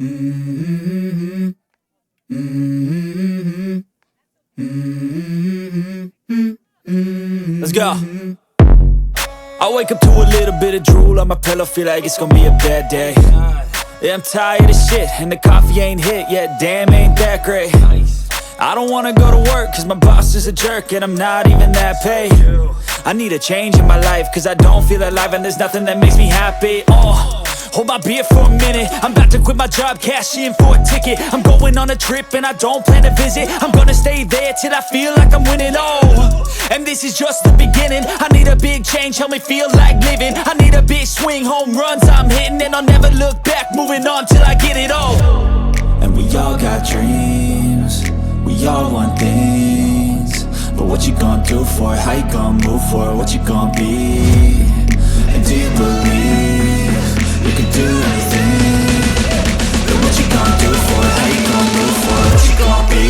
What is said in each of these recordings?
Mm-hmm. Mm-hmm. Mm-hmm. Let's go. I wake up to a little bit of drool on my pillow, feel like it's gonna be a bad day. Yeah, I'm tired of shit, and the coffee ain't hit yet, damn, ain't that great. I don't wanna go to work, cause my boss is a jerk, and I'm not even that paid. I need a change in my life, cause I don't feel alive, and there's nothing that makes me happy. Hold my beer for a minute, I'm about to quit my job, cash in for a ticket. I'm going on a trip and I don't plan to visit. I'm gonna stay there till I feel like I'm winning, and this is just the beginning. I need a big change, help me feel like living. I need a big swing, home runs I'm hitting, and I'll never look back, moving on till I get it all. And we all got dreams, we all want things, but what you gonna do for it? How you gonna move for it? What you gonna be? And do you believe you can do anything? But what you gonna do for it? How you gonna move for it? What you gonna be?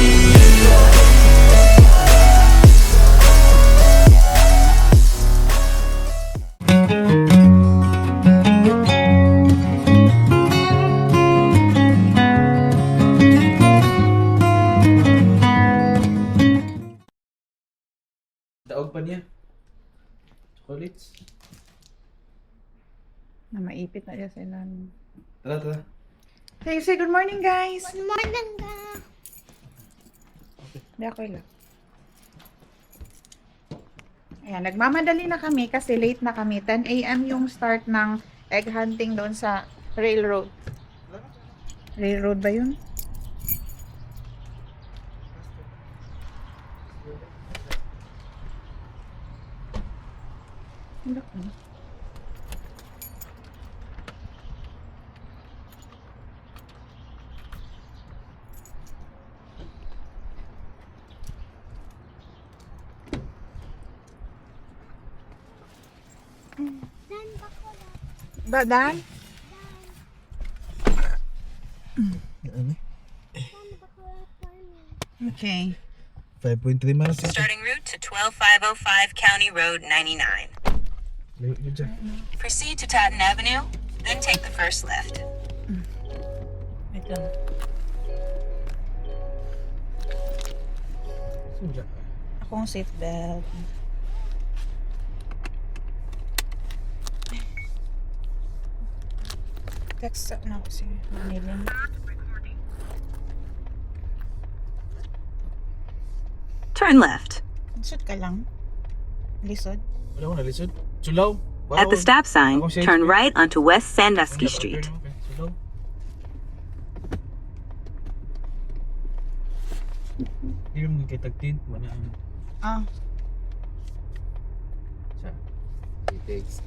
Daog pa niya. Chocolates. Na maipit na siya sila. Tara, tara. Say good morning, guys. Good morning, ka. Hindi ako lang. Ayan, nagmamadali na kami kasi late na kami. 10 a.m. yung start ng egg hunting doon sa railroad. Railroad ba yun? Wala ko. Dan ba ko na? Badan? Ano? Dan ba ko na farming? Okay. 5.3 miles. Starting route to 12505 County Road 99. Layo yun dyan. Proceed to Tatten Avenue, then take the first left. Wait lang. Saan dyan? Akong seatbelt. Text na ako si Manilin. Turn left. Lisod ka lang. Lisod. Wala ko nalisod. Sulaw. At the stop sign, Ako siya turn explain. right onto West Sandusky Street. Okay, sulaw. Hindi mo nagkitagtid. Wala ang... Ah. Sa... I-text.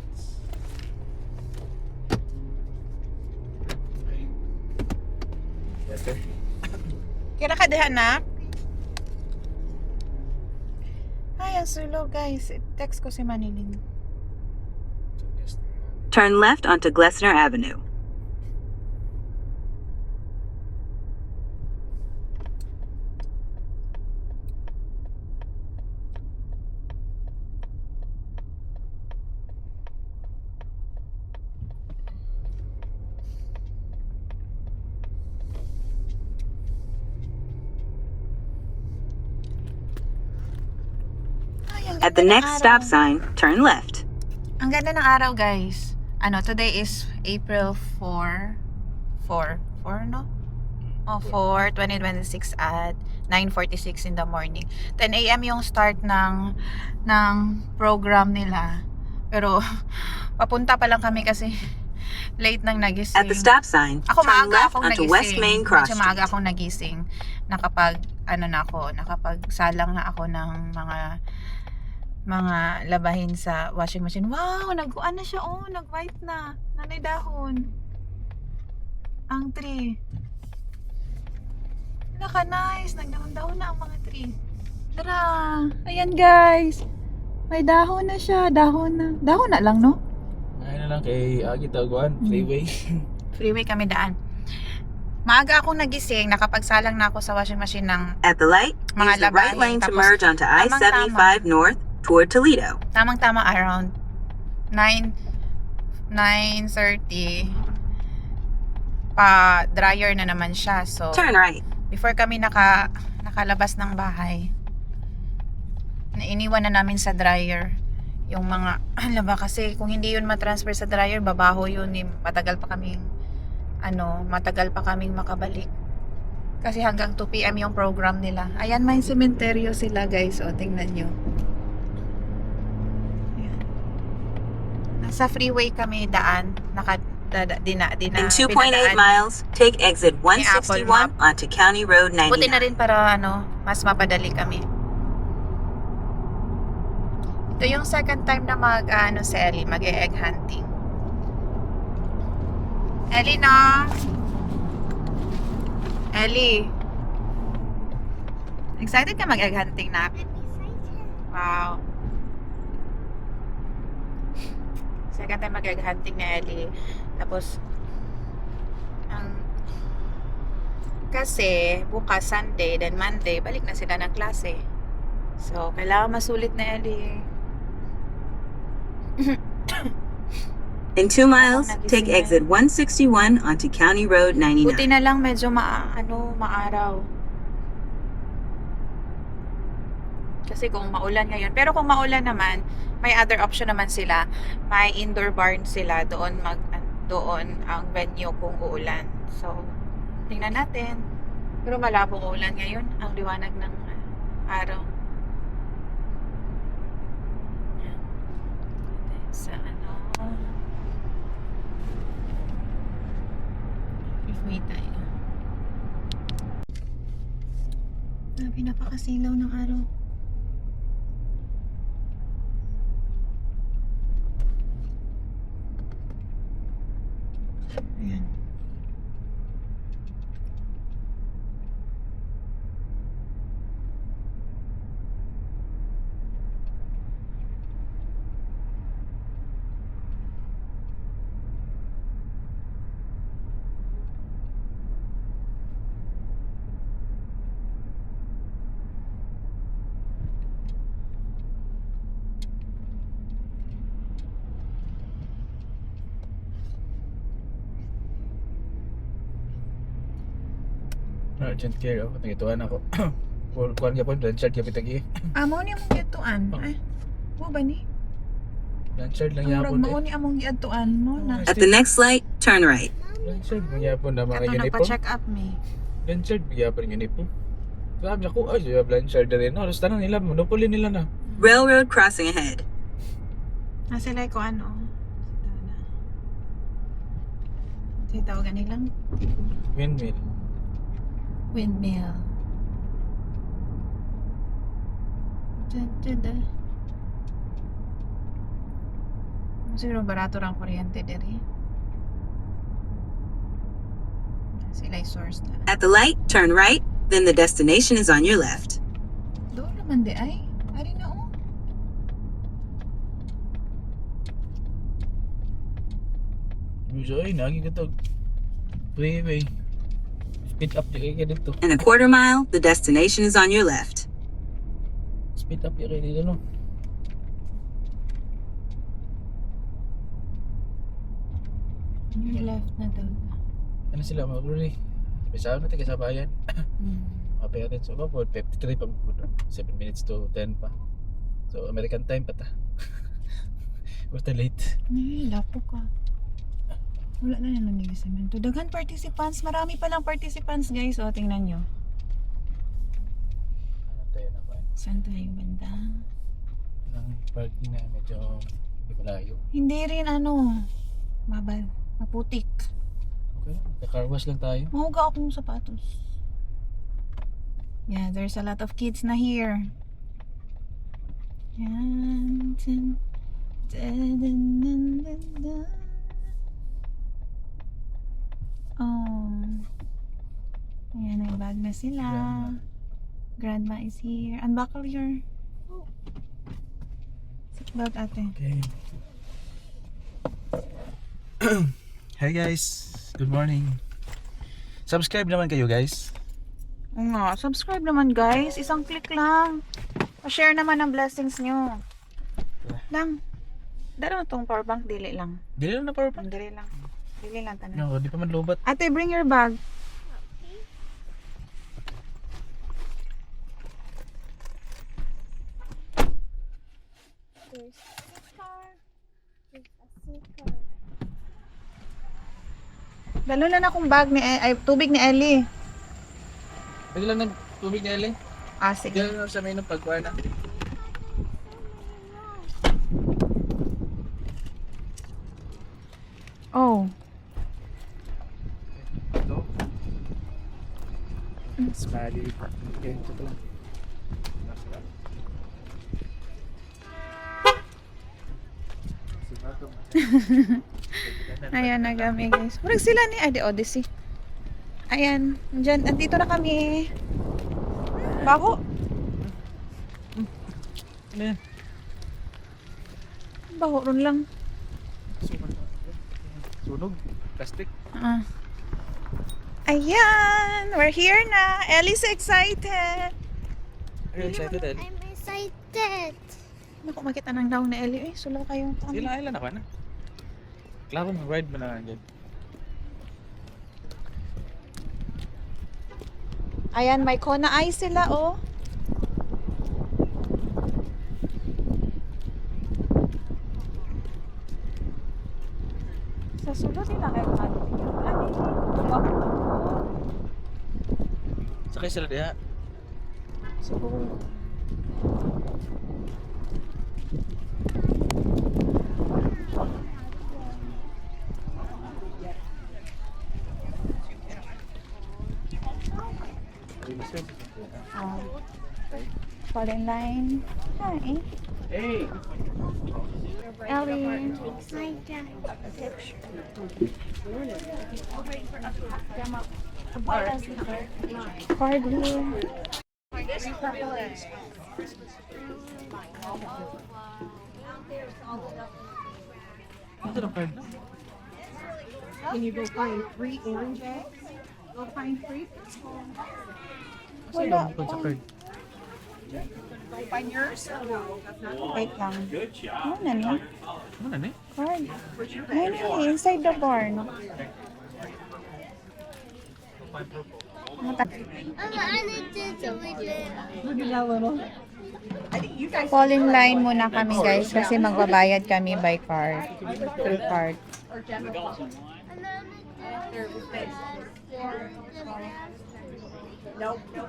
Better. Kira ka diha na? Ay, ang sulo guys. Text ko si Manilin. Turn left onto Glessner Avenue. Ay, ang At the ganda ng next stop araw. sign, turn left. Ang ganda ng araw guys. Today is April 4. 4, no? 4, 2026 at 9:46 in the morning. 10 a.m. yung start ng program nila. Pero papunta pa lang kami kasi late nang nagising. At the stop sign, Ako turn maaga left akong onto nagising. West Main Cross Medyo maaga Street. akong nagising. Nakapagsalang na ako ng mga labahin sa washing machine. Wow, nag-uan na siya. Oh, nag-white na. Nanay dahon. Ang tree. Naka-nice. Nagdahon-dahon na ang mga tree. Tara. Ayan guys. May dahon na siya. Dahon na. Dahon na lang, no? Ngayon na lang kay Agi Taguan. Freeway. Freeway kami daan. Maaga akong nagising. Nakapagsalang na ako sa washing machine ng At the light, Mga use the right labahin, lane to tapos merge onto I-75 North toward Toledo. tamang-tama around 9:30 pa-dryer na naman siya. So, Turn right. before kami nakalabas ng bahay, nainiwan na namin sa dryer yung mga, alam ba, kasi kung hindi yun matransfer sa dryer, babaho yun. Matagal pa kaming makabalik. Kasi hanggang 2 PM yung program nila. Ayan, may sementeryo sila, guys. O, tingnan nyo. Ayan. Nasa freeway kami daan. In 2.8 miles, take exit 161 onto County Road Buti na 99. rin para mas mapadali kami. Ito yung second time na si Ellie, mag-egg hunting. Ellie na! Ellie! Excited ka mag-egg hunting na? I'm excited. Wow! Second time mag-egg hunting ni Ellie. Tapos, kasi bukas Sunday, then Monday, balik na sila ng klase. So, kailangan masulit na Ellie. In 2 miles, take exit 161 onto County Road Buti 99. na lang medyo maaraw. Kasi kung maulan ngayon. Pero kung maulan naman, may other option naman sila. May indoor barn sila. Doon ang venue kung uulan. So, tingnan natin. Pero malabo uulan ngayon. Ang liwanag ng araw. Sa Wait tayo. Napakasilaw ng araw. Ayan. Urgent care ako. Nagituan ako. Kuhan ka po. Blanchard ka pitagi. Amo ni among giatuan. Ay, mo ba ni? Blanchard lang Murag yapon mao ni among giatuan mo na. At the next light, turn right. Blanchard lang yapon na mga Kato uniform. nagpa-check up me. Blanchard yapon yung uniform. Sabi ako, ay, siya Blanchard na rin. No, alas tanan nila. Monopoly nila na. Railroad crossing ahead. Sila ko Sige, tawagan nilang Windmill. windmill. Siguro barato lang kuryente diri. Sila source na. At the light, turn right, then the destination is on your left. Doon naman di ay. Ari na oh. Usually, nagi ka to. Freeway. Speed up di kayo dito. In a quarter mile, the destination is on your left. Speed up di kayo dito, no? Your left na daw. Ano sila, mga bruli? Bisa na tayo sa bayan. Mga parents, so, 53 pa. 7 minutes to 10 pa. So, American time pa ta. Basta late. Ay, lapo ka. Wala na nalang nilisamento. Daghan participants. Marami palang participants, guys. O, tingnan nyo. Ano tayo na ba? Saan tayo banda? Ang parking na medyo hindi malayo. Hindi rin maputik. Okay, car wash lang tayo. Mahuga akong sapatos. Yeah, there's a lot of kids na here. Yan. Dun, dun, dun, dun, dun, dun. Oh. Ayan, may bag na sila. Grandma is here. Unbuckle your seatbelt, ate. Okay. Hey guys, good morning. Subscribe naman kayo guys. Oo nga, subscribe naman guys. Isang click lang. Pa-share naman ang blessings nyo. Lang. Daro na tong powerbank, dili lang. Dili lang na power bank. Dili lang. Bili lang tanan. No, di pa man lubat. Ate, bring your bag. There's a car. There's a car. Dalo na akong bag ni ay tubig ni Ellie. Bigla ng tubig ni Ellie. Ah, sige. Bigla na sa may ng pagkuha na. Oh. Ito. Smiley. Okay, ito pa lang. Ayan na kami guys. Parang sila ni Ade Odyssey. Ayan. Diyan, andito na kami. Baho. Ano yan? Baho ron lang. Sunog. Plastic. Ah. Ayan. We're here na. Ellie's excited. Are you excited, Ellie? I'm excited. Naku, makita ng daw na Ellie. Sulaw kayo. Sila island ako na. Klaro mo, ride mo na dyan. Ayan, may Kona Eye sila, oh. Sa sulod nila kayo Sakay sila diha. Fall in line. Hi. Hey! Ellie. Excited. Card here. Ito na card. Can you go find 3 orange eggs? Go find 3. Wala. Ito sa card. Go find yours. No, that's not. Wait lang. Ano na ni? Ano na eh? Card. Ayun na inside the barn. Mama, I need to do it. Look at that little. I think you guys. Fall in line muna kami guys kasi magbabayad kami by card. Through card.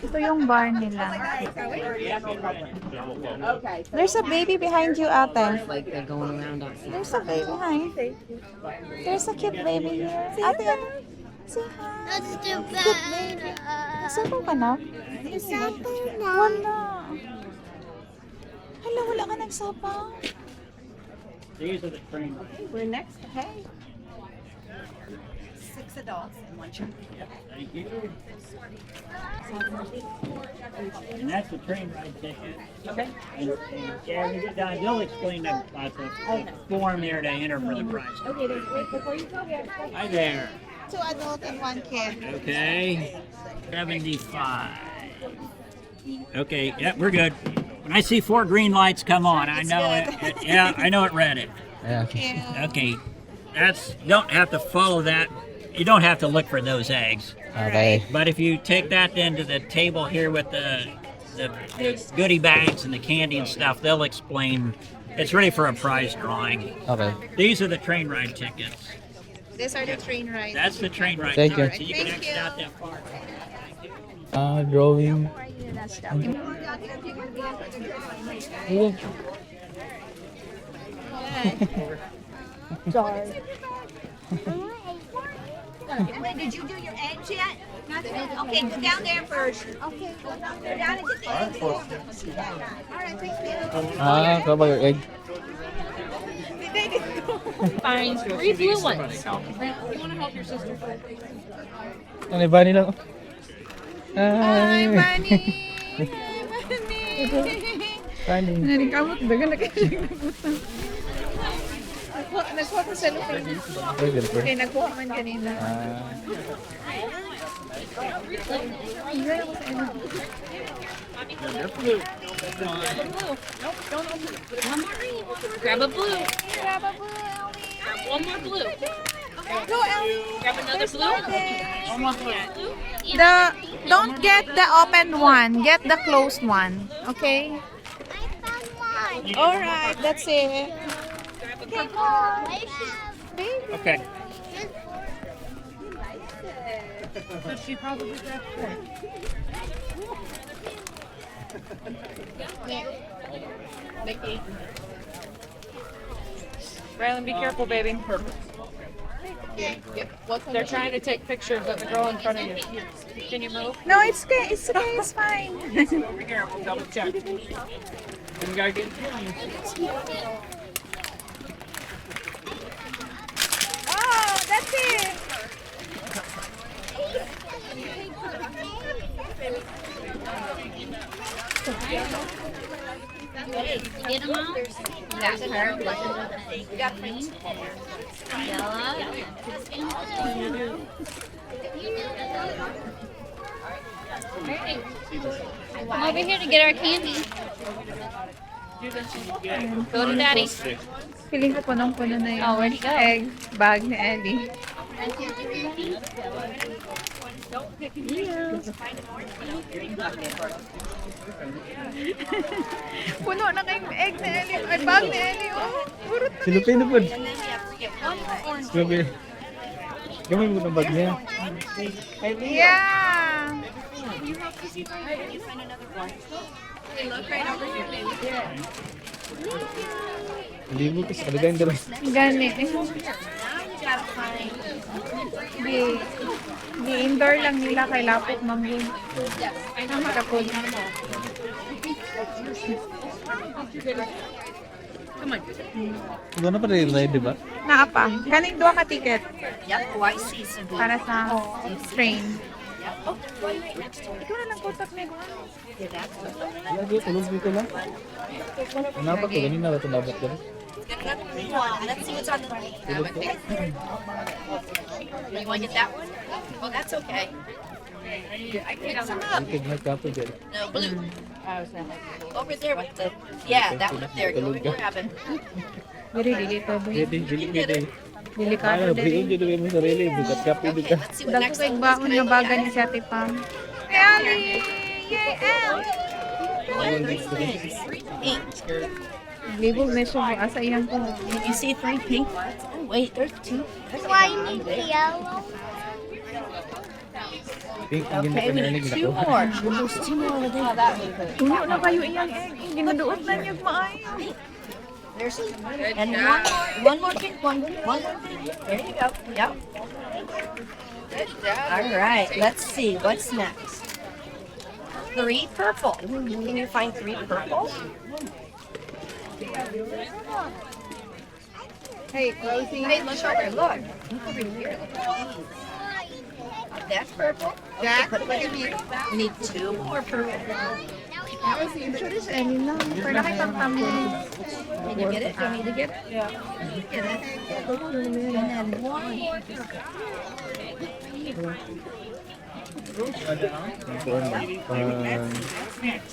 Ito yung barn nila. Okay. There's a baby behind you, ate. Like they're going around outside. There's a baby behind. There's a cute baby here. Ate, ate. Say hi. That's too bad. Nasaan ka na? Wala. Hala, wala ka nagsapaw. We're next to hay. 6 adults and 1 child. And that's the train ride ticket. Okay. And yeah, when you get done, they'll explain the form there to enter for the prize. Okay, then wait, before you go, we have to Hi there. 2 adult and 1 kid. Okay. 75. Okay, yeah, we're good. When I see 4 green lights come on, I know it. Yeah, I know it read it. Yeah. Okay. Don't have to follow that. You don't have to look for those eggs. Okay. But if you take that then to the table here with the goodie bags and the candy and stuff, they'll explain. It's ready for a prize drawing. Okay. These are the train ride tickets. These are the train rides. That's the train ride Thank you. ticket. So you can Thank exit you. out that far. Drawing. Did you do your eggs yet? Okay, go down there first. Okay, go down there and get the eggs. All right, thank you. Kapag yung egg. Find 3 blue ones. You want to help your sister? Ano ba nila? Hi, Hi. Bunny! Hi, Bunny! Funny. Nanikamot ba? Ganda kayo siya nabutan. Nagkuha ko sa lupin. Ay, ganito. Okay, nagkuha man kanina. Grab a blue. Grab a blue. One more blue. Go, Ellie. Grab another blue. Don't get the open one. Get the closed one. Okay? I found one. Alright, that's it. I have Okay. Rylan, be careful, baby. They're trying to take pictures of the girl in front of you. Can you move? No, it's okay. It's okay. It's fine. Over here, we'll double check. And gotta get Oh, that's it. Get them out. That's her. Come over here to get our candy. Go to daddy. Feeling ko punong-puno na yung Oh, where'd he go? egg bag ni Ellie. Puno na kayong egg ni Ellie. Ay, bag ni Ellie. Oh, purot na. Silupin na po. Silupin. Gamay mo ng bag niya. Yeah. Libo kasi ano ganyan dala. Gani. Di indoor lang nila kay lapot mangin. Ano makapod? Ito na pa rin ride, di ba? Naapa. Kaning duha ka ticket Yep, YC. para sa train. Ikaw na lang kontak na. Lagi, tulog dito lang. Ano pa ito? Ganina ba ito nabot ka? Let's see what's on the You want to get that one? Well, that's okay. I picked some up. Ikig na kapo dyan. No, blue. Over there with the... Yeah, that one up there. Go over there, Evan. Dili to. Pwede, dili. Delikado Bigyan dili. dyan mo sarili. Bukat kapo Okay, dito. let's see what Dako next kay one baon nga baga ni si Ate Pam. Ellie! Yay, Ellie! Pink. Libog na siya. Asa iyang ko. You see 3 pink ones? Oh, wait, there's 2. Why you need the yellow? Pink, ang ganda Okay, ka we narinig need na 2 ko. more. There's 2 more over there. Puno na kayo iyang egg. Ginuduot na niyo maayo. There's and one more pink one. One more pink. There you go. Yep. All right. Let's see what's next. 3 purple. Can you find 3 purple? Hey, closing. Hey, look over. Look. Look over here. That's purple. Okay, put it in here. We need 2 more purple. Sure is Ellie lang. Pero nakipagtamo. Can you get it? Do you want me to get it? Yeah. Get it. And then 1 more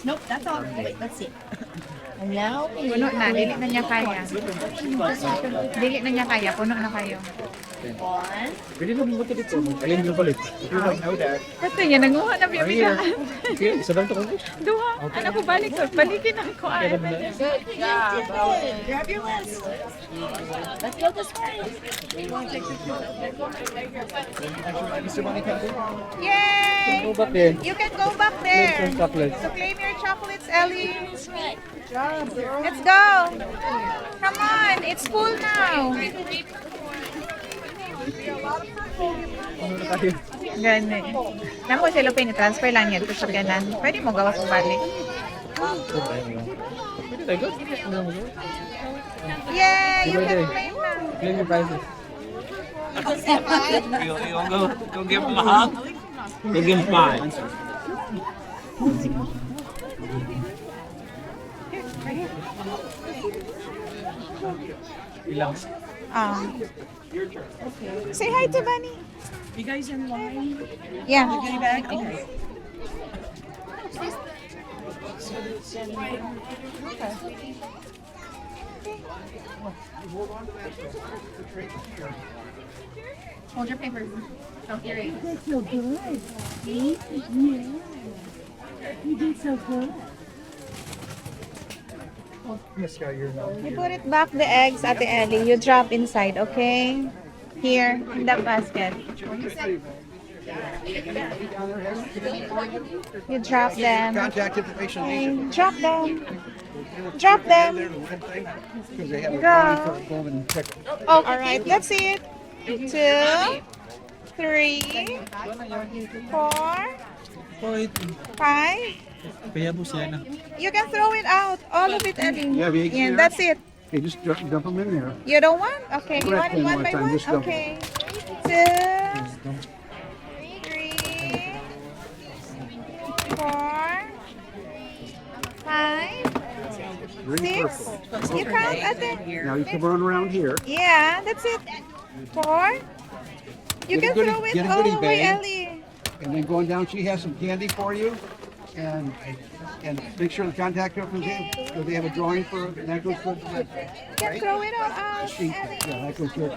Nope, that's all. Wait, let's see. And now we Puno na. Dili na niya kaya. Dili na niya kaya. Puno na kayo. 1. Pwede na mo dito. Alin mo palit. Kasi niya, nanguha na biyabida. Okay, isa lang ito ko. Duha. Ano ko balik ko? Balikin ang ko. Good job. Grab your list. Let's go this way. Yay! Go back there. You can go back Let's there. some chocolates. So claim your chocolates, Ellie. Let's go. Come on. It's full now. Ano na tayo? Ganun. Naku, si Lupin, i-transfer lang yan sa sakyanan. Pwede mo gawas mo balik. Pwede tayo. Yay! You Pwede. can claim na. Claim your prices. You want to go give him a hug? Go give him 5. Ilang? Say hi to Bunny. You guys in line? Yeah. Goodie bag? Okay. Hold your paper. Don't hear it. That's so good. See? Yeah. You did so good. You put it back the eggs, Ate Ellie. You drop inside, okay? Here, in the basket. You drop them. Contact information. Okay, drop them. Drop them. Go. All right, let's see it. 2, 3, 4, 5. You can throw it out. All of it, Ellie. Yeah, we- Yeah, that's it. Okay, just dump them in there. You don't want? Okay, you want it One one more by time, one? just dump Okay. 2, 3, 4, 5, Green, 6. purple. You count, Ate? Now you can run around here. Yeah, that's it. 4. You Get a can goodie- throw it get a all goodie the way, bag. Ellie. And then going down, she has some candy for you. And make sure the contact opens in. So they have a drawing for it, and that goes for the You can throw it all out, sheet. Ellie. Yeah, that goes for the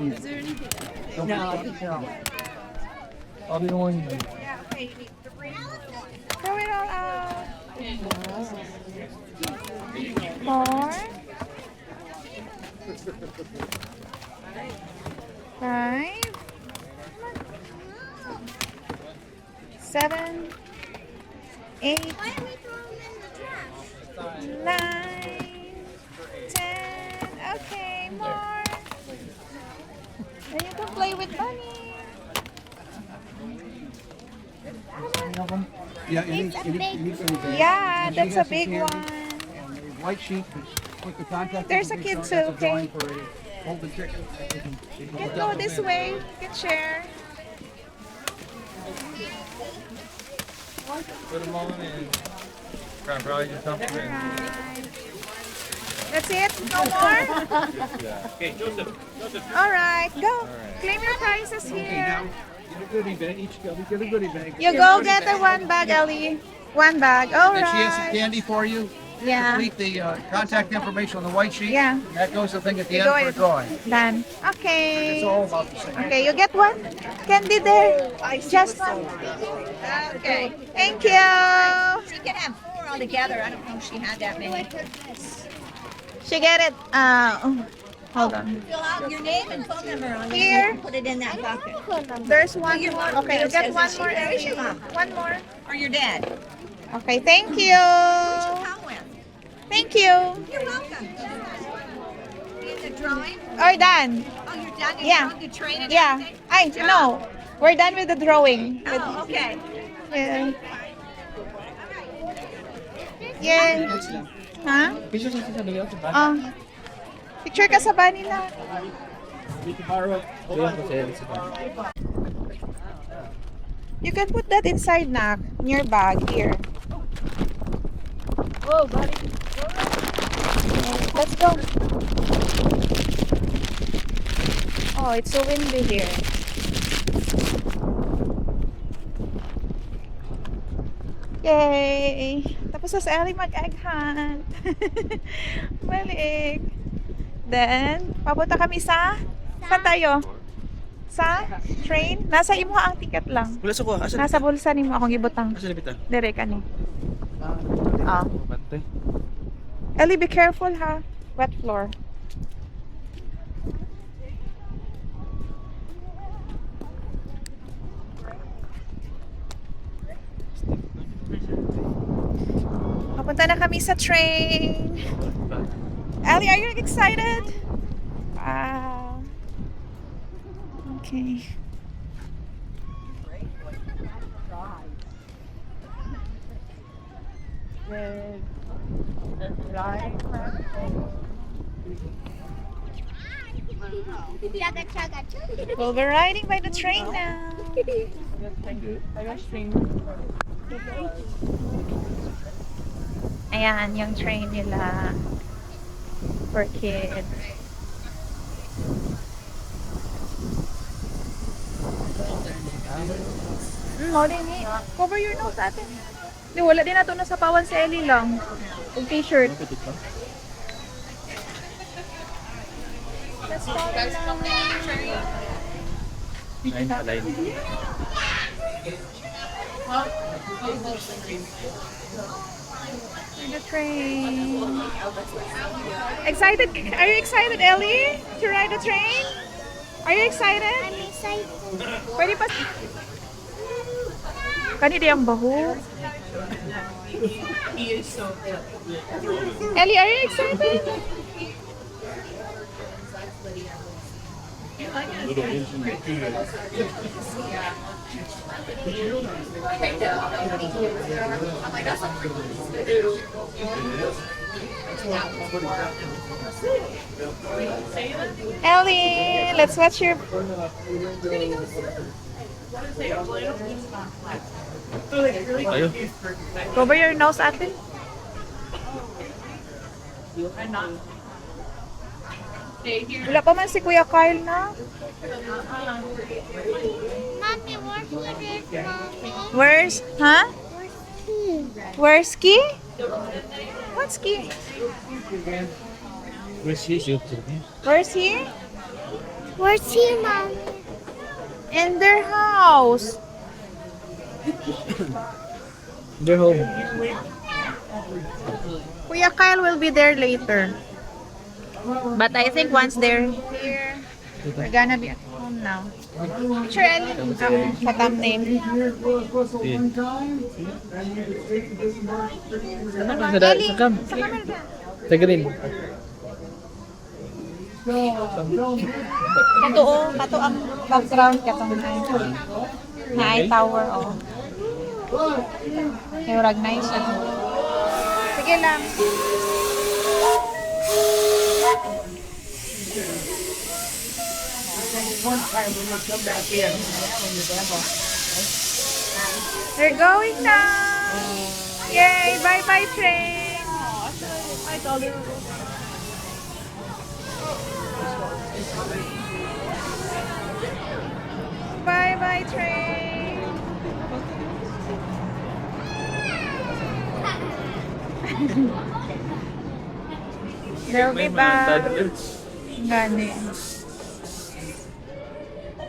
I'll be the one. Yeah, okay, you need 3. Throw it all out. 4. 5. 7. 8. 9. 10. Okay, more. Then you can play with Bunny. Yeah, you need anything. Yeah, And she that's a has some big candy. one. And the white sheet, put the contact. There's a information kid on it. too, That's a drawing okay? for a Golden chicken. You You can go this way. You can share. Put them on and probably just dump them in. That's it? No more? Okay, Joseph. All right, go. Claim your prizes Okay, here. now, get a goodie bag. Each go, get a goodie bag. You go get the one bag, Ellie. One bag. All And she has some right. candy for you. Yeah. Complete the contact information on the white sheet. Yeah. That goes the thing at the You end go for a in. drawing. Done. Okay. It's all about the same. Okay, you get one? Candy there. Just one. Okay. Thank you. She can have 4 altogether. I don't know if she had that many. She get it. Hold on. Fill out your name and phone number on Here. it. Put it in that bucket. There's one your more. mom Okay, you says get one she more, knows Ellie. your mom. One more. Or your dad. Okay, thank you. How when? Thank you. You're welcome. In the drawing? Are done. Oh, you're done? You're Yeah. done? You train and Yeah. everything? No. We're done with the drawing. Oh, okay. Yeah. Yeah. Ha? Picture ka sa ba nila? You can put that inside na in your bag here. Whoa, buddy. Let's go. Oh, it's so windy here. Yay! Tapos sa Ellie mag-egg hunt. Balik. Then, papunta kami sa... Saan tayo? Sa train? Nasa imo ang ticket lang. Wala sa kuha. Asa Nasa bulsa nimo akong gibutang. na bita? Dire kani. Ah. Bantay. Ellie, be careful ha. Wet floor. Papunta na kami sa train. Ellie, are you excited? Wow. Okay. Well, we're riding by the train now. Ayan, yung train nila for kids. Din eh. Cover your nose, ate. Di, wala din nato na sa pawan si Ellie lang. Yung t-shirt. Let's follow lang. Line pa line. The train. Excited? Are you excited, Ellie, to ride the train? Are you excited? I'm excited. Pwede pa. Kanina yung baho. Ellie, are you excited? Ellie, let's watch your. Ayo. Cover your nose, ate. Wala pa man si Kuya Kyle na. Mommy, where's the red, Mommy? Where's, huh? Where's ski? What ski? Where's he? Where's he? Where's he, Mommy? In their house. They're home. Kuya Kyle will be there later. But I think once they're here, we're gonna be at home now. Picture Ellie sa thumbnail. Ellie, sa camera ba? Sa green. Kato ang background katong na tower oh. Murag nice siya. Sige lang. They're going now. Yay! Bye-bye train. Bye-bye train. They'll be back. Gani.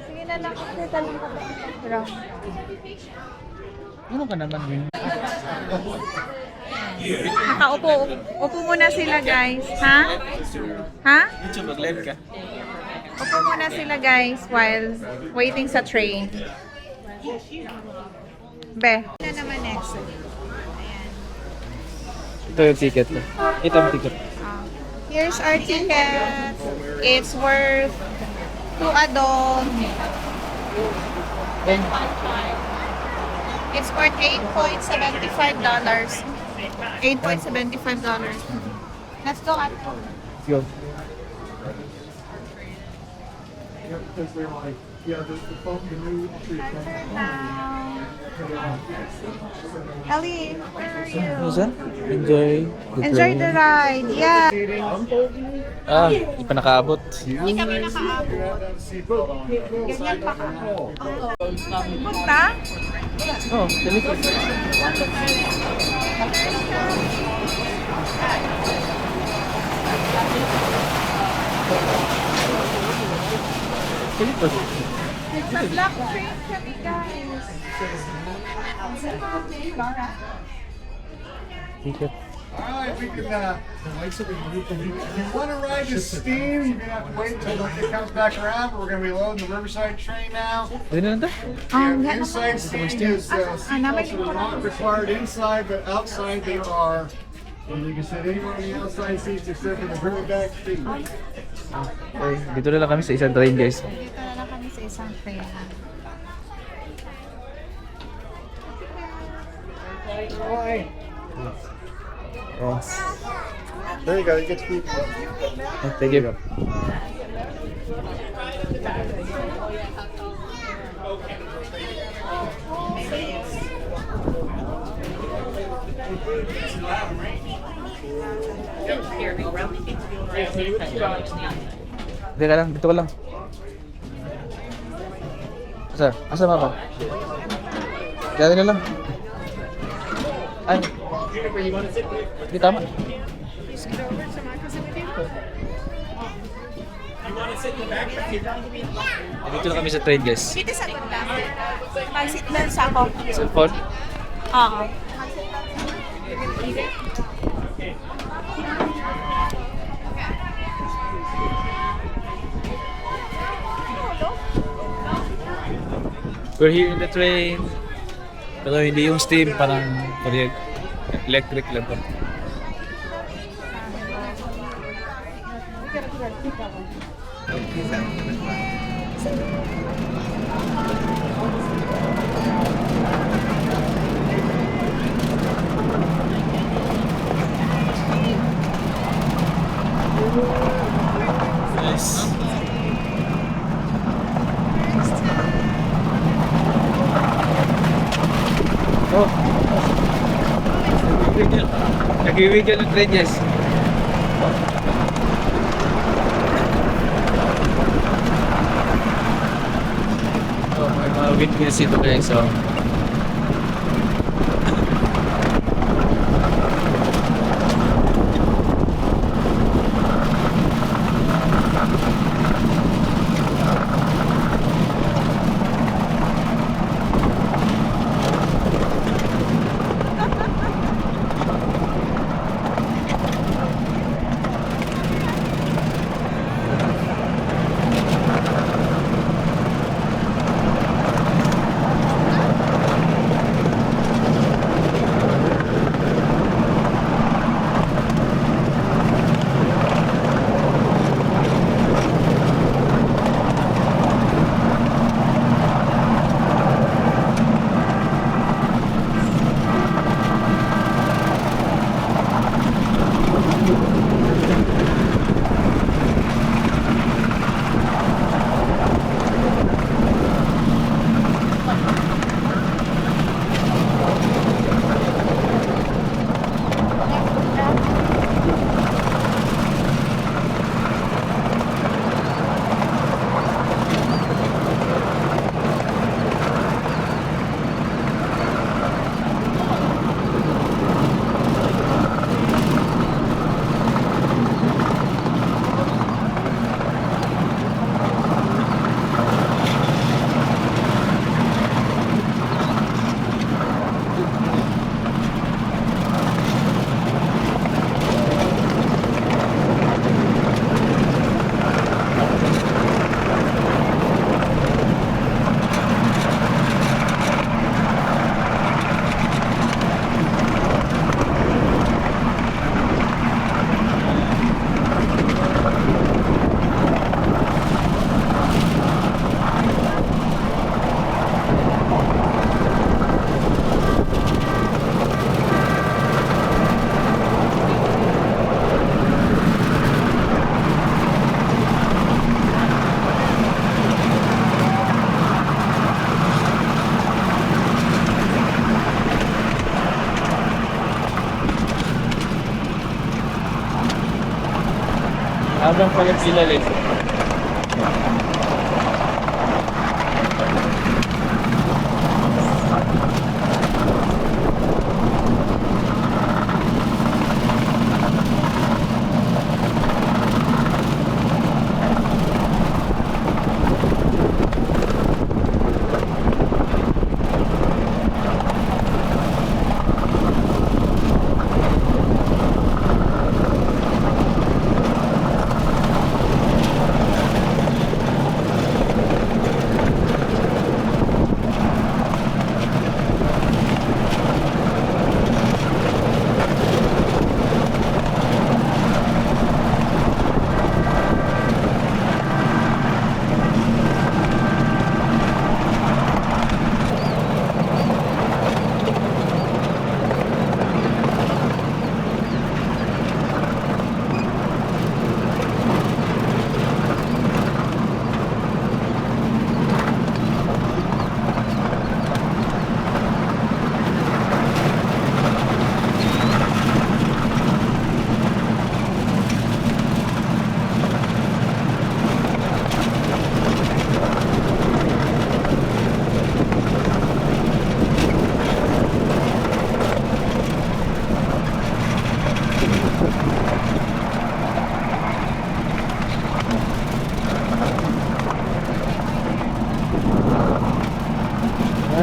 Sige na lang. Kita lang ka ba? Ano ka naman yun? Nakaupo. Upo muna sila guys. Ha? Ha? YouTube, mag-live ka. Upo muna sila guys while waiting sa train. Be. Na naman next. Ito yung ticket ko. Ito yung ticket. Here's our ticket. It's worth 2 adult. It's worth $8.75. $8.75. Let's go at home. Go. Ellie, where are you? Ano saan? Enjoy. Enjoy the ride. Yeah. Ah, hindi pa nakaabot. Hindi kami nakaabot. Ganyan pa ka. Punta? Oh, dito. Dito. Sa black train kami guys. Ticket. Alright, we can, if you want to ride the steam, you're going to have to wait until it comes back around. We're going to be loading the Riverside train now. Pwede na lang to? And inside seating is not required inside, but outside they are. And you can sit anywhere on the outside seats except for the very back seat. Okay, dito na lang kami sa isang train guys. Dito na lang kami sa isang train. Oh. There you go, you get to keep it. Oh, thank you. Hindi ka lang, dito ka lang. Asa ba ka? Dito na lang. Ay. Hindi tama. Dito na kami sa train, guys. Dito sa ganda. Mag-seatbelt sa ako. Cellphone? Oo. We're here in the train. Pero hindi yung steam, parang electric lang to. Nice. Oh. Nag-iwigil ng train, yes. Oh, may mga windmills dito guys, so. Habang pala sila rin.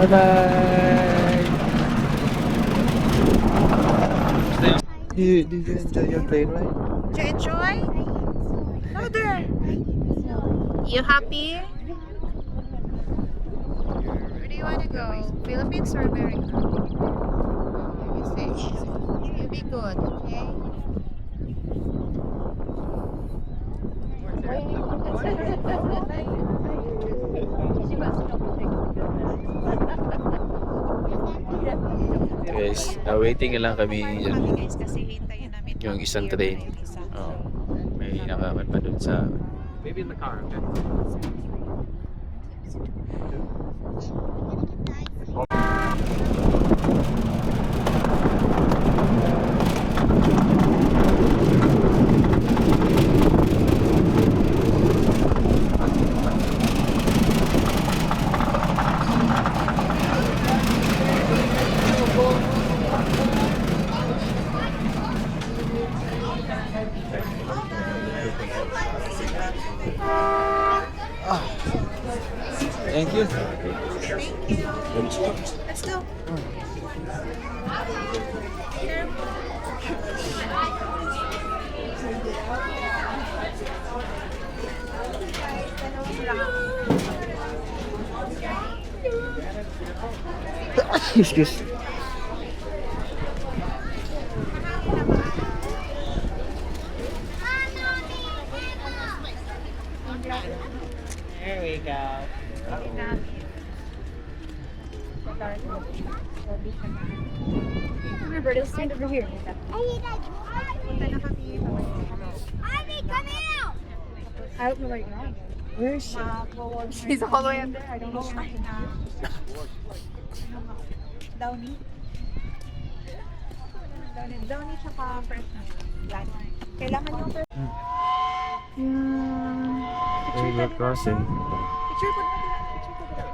Bye-bye! Did you enjoy your plane ride? Did you enjoy? Mother! You happy? Where do you want to go? Philippines or America? You say. You be good, okay? Guys, waiting lang kami dyan. Guys, kasi hintayin namin Yung isang train. Oh, may nakakan pa dun sa... Maybe in the car, okay? Thank you. Let's go. Excuse. There we go. Remember, just stand over here. Punta na kami. I don't know where you're going. Where is she? She's all the way up there. I don't know. Downy. Downy tsaka fresh na. Kailangan yung fresh. River crossing. Picture po natin. Picture po natin.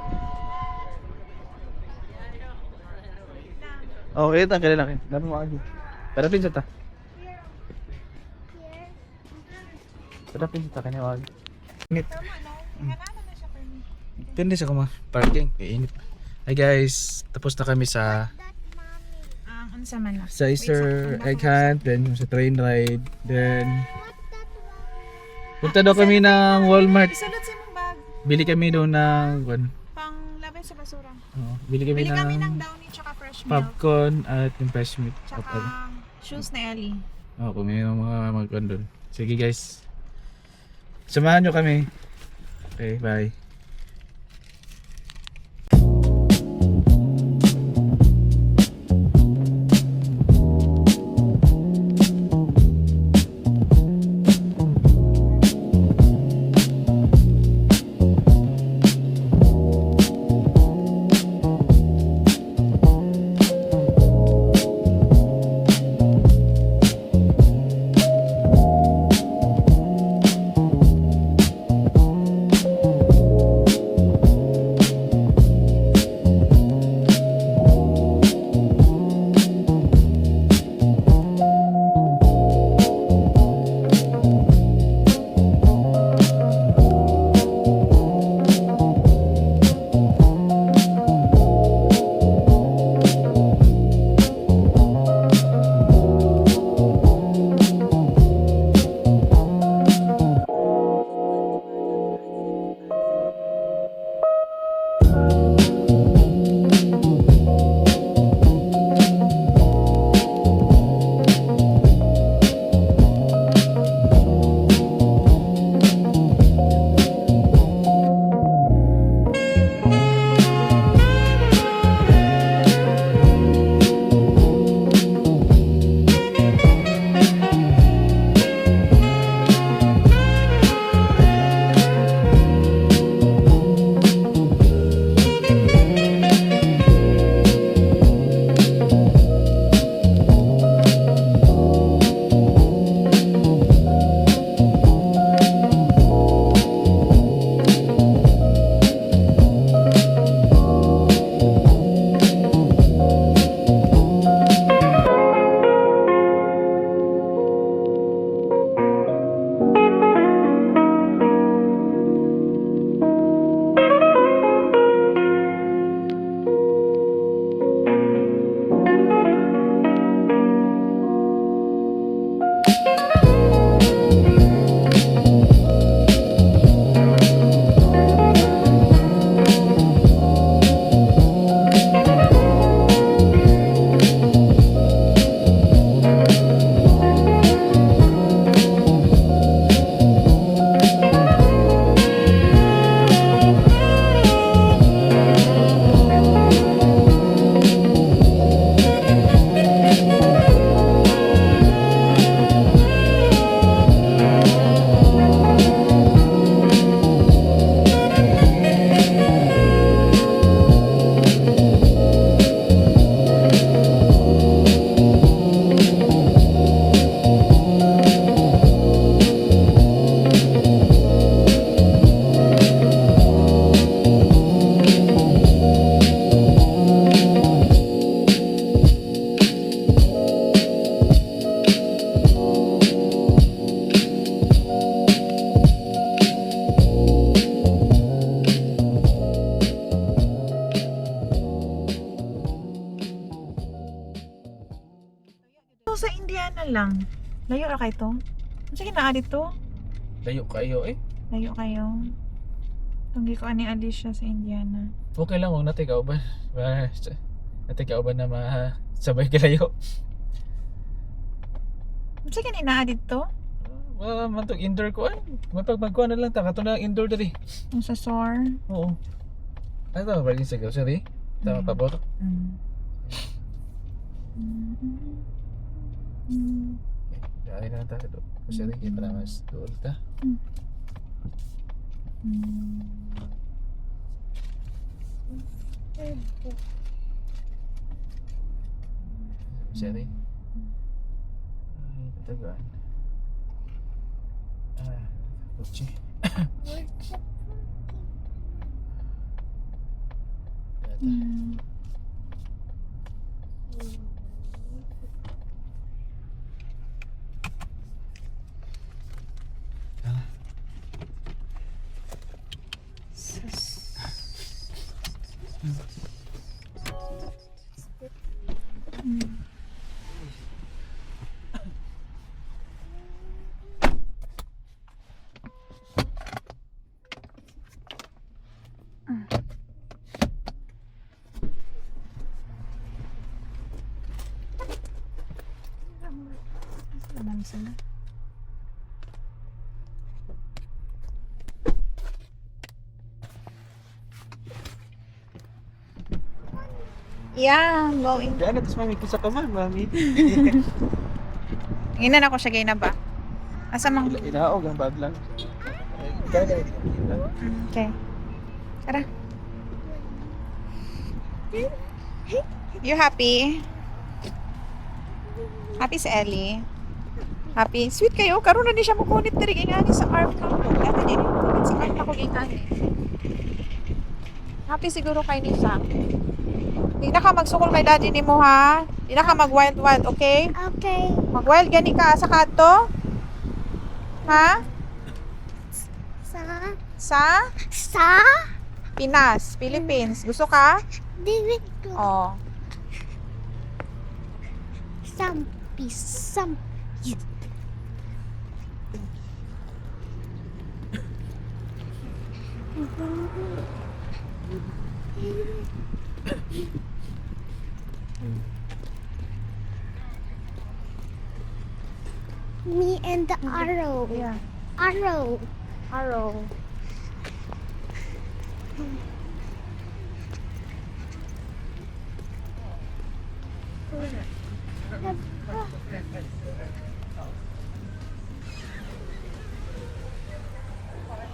Oh, wait lang, kailan. Dami mo lagi. Pero pinsa ta. Pero pinsa ta kanya wag. Init. Pindi sa kuma parking. Init. Hi guys, tapos na kami sa Ano sa man? sa Easter egg hunt, then yung sa train ride, then punta daw kami ng Walmart. Isulot sa mong bag. Bili kami doon ng Pang laban sa basura. bili kami Bili kami ng ng Downy tsaka fresh milk. popcorn at yung fresh meat. Tsaka shoes na Ellie. Kung may mga magkon doon. Sige guys. Samahan nyo kami. Okay, bye. to sa Indiana lang. Layo ra kay to. Sige na dito. Layo kayo eh. Layo kayo. Tunggi ko ani Alicia sa Indiana. Okay lang, huwag natin kauban. Natin kauban na sabay kalayo. Sige ni naa dito. Wala man itong indoor ko. Ay, may pagmagkuhan na lang. Ito na indoor dali. Ang sa SOAR. Oo. Ano tama ba rin sa grocery? Tama pa po? Dali na lang tayo ito. Grocery, hindi pa naman doon ta. Grocery. Ay, tatagaan. Kutsi. Sila. Yeah, I'm going. Diyan, tapos mami, kusa ka man, mami. Inan ako siya gay na ba? Asa mang... Inaog ang bag lang. Okay. Tara. You happy? Happy si Ellie? Happy? Sweet kayo? Karoon na di siya mukunit na rin ingani sa arm ko. Dati din mukunit sa arm ako ingani. Happy siguro kay Nisa. Di na ka magsukol kay daddy ni mo ha? Di na ka mag-wild, okay? Okay. Mag-wild gani ka sa kanto? Ha? Sa? Pinas, Philippines. Gusto ka? David ko. Oh. Some. Me and the arrow. Yeah. Arrow.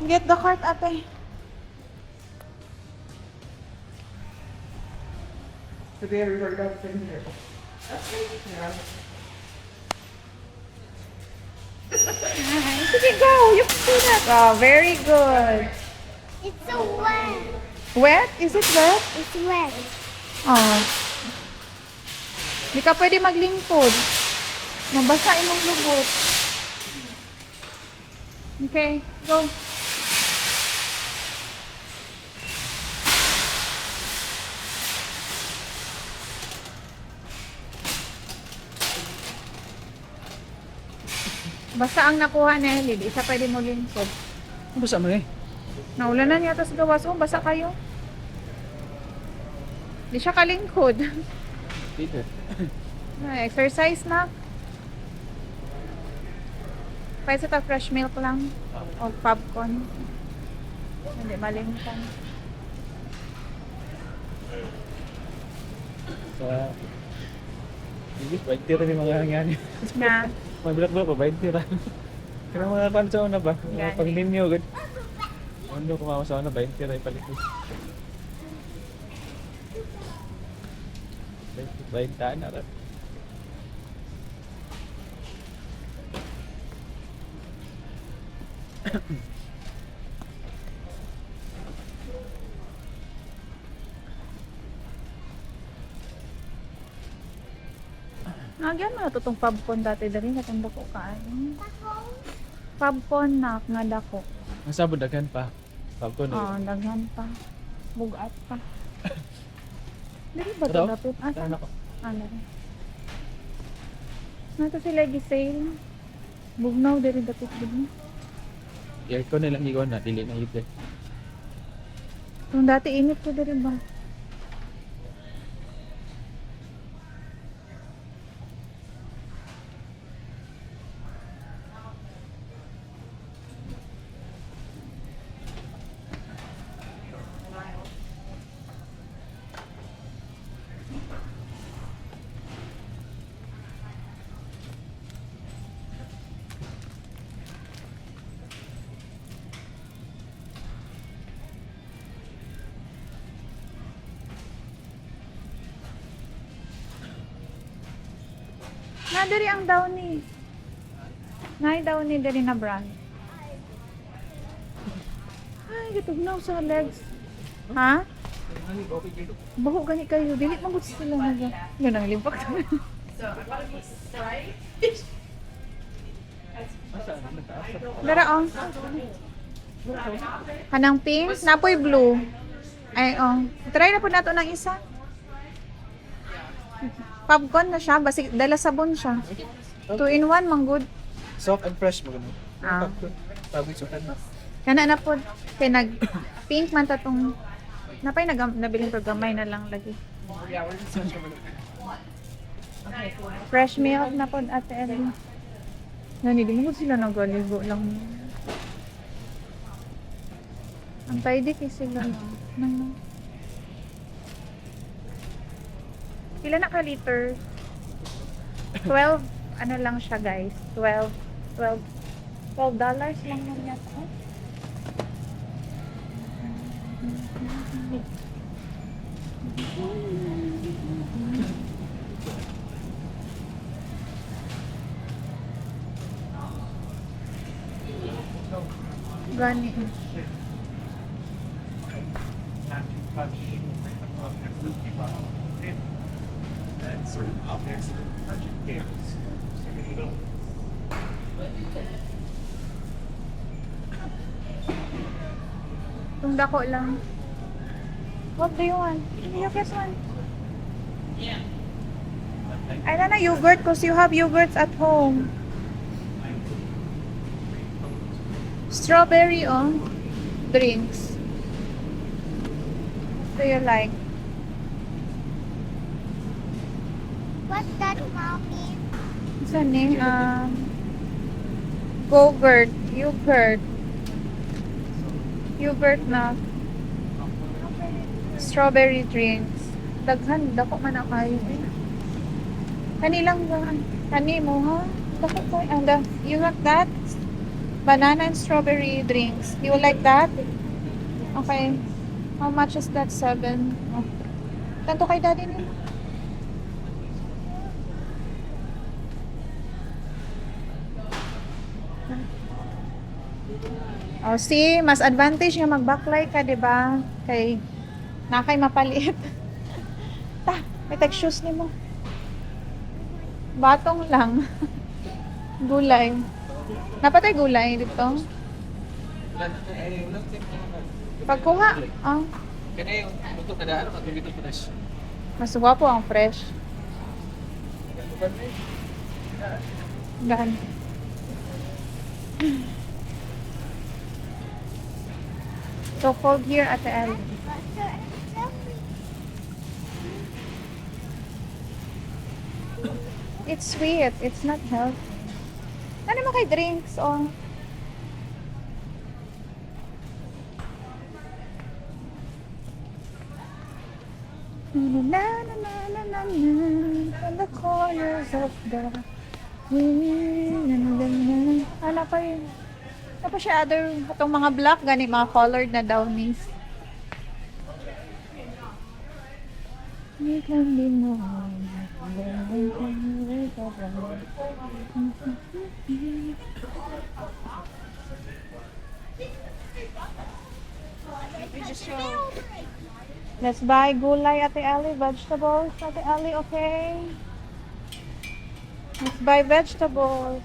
Get the cart, ate. Sige, go. You can do that. Oh, very good. It's so wet. Wet? Is it wet? It's wet. Oh. Di ka pwede maglingkod. Mabasa imong lubot. Okay, go. Basta ang nakuha ni Ellie, di siya pwede mo lingkod. Basta mo eh. Naulanan yata sa gawas. Oh, basa kayo. Di siya kalingkod. Dito. Exercise na. Pwede sa fresh milk lang. O popcorn. Hindi malingkod. Sa... English, 20 rin yung mga nangyari. Na. Mabilat ba pa, 20 rin. Kaya mga kan sa una ba? Mga pang-ninyo, good. Ano kumawa sa una, 20 rin palikod. 20 na rin. Nagyan mo na to tong popcorn dati dali na tong dako kain. Popcorn na nga dako. Masabot daghan pa. Pagko Oh, na. daghan pa. Bugat pa. Dili ba to Ito? dapit? Asa? Ano ko? Ano? Nato sila gisale. Bugnaw diri dapat bugnaw. Aircon na lang igon na, dili na heater. Kung dati init ko diri ba? Na diri ang Downy. Nay Downy diri na brand. Ay, gitugnaw sa legs. Ha? Baho gani kayo. Dili man gud sila na. Yun ang limpak. Dara on. Kanang pink, napoy blue. Ay, try na po nato ng isa. Popcorn na siya, basi dala sabon siya. 2-in-1 man good. Soft and fresh mo ganun. Ah. Pagod sa kanan. Kana na po kay nag pink man tatong napay nabiling ko gamay na lang lagi. Fresh milk na po Ate Ellie. Naniligo sila nagaligo lang. Ang tidy kay sila no. Pila na ka liter? 12 ano lang siya guys. $12 lang yan yata. Gani. Itong dako lang. What do you want? You guess one. I don't know yogurt because you have yogurts at home. Strawberry drinks. What do you like? What's that, Mommy? What's the name? Go-gurt. Yogurt. Yogurt na. Strawberry drinks. Daghan, dako man na kayo. Kanilang kani mo ha? Dako ko. You have that? Banana and strawberry drinks. You like that? Okay. How much is that? 7. Oh. Tanto kay daddy nila. Oh, see, mas advantage nga mag-backlight ka, 'di ba? Kay nakay mapaliit. Ta, may tag shoes nimo. Batong lang. Gulay. Napatay gulay dito. Pagkuha, Kaya yung buto kada ano, matubito fresh. mas gwapo ang fresh. Gan. So cold here at the end. It's sweet. It's not healthy. Ano mo kay drinks? Na na na na na na from the corners of the ano pa yun? Ano pa siya other itong mga black gani mga colored na downies. You can be more. Let's buy gulay Ate Ellie, vegetables Ate Ellie, okay? Let's buy vegetables.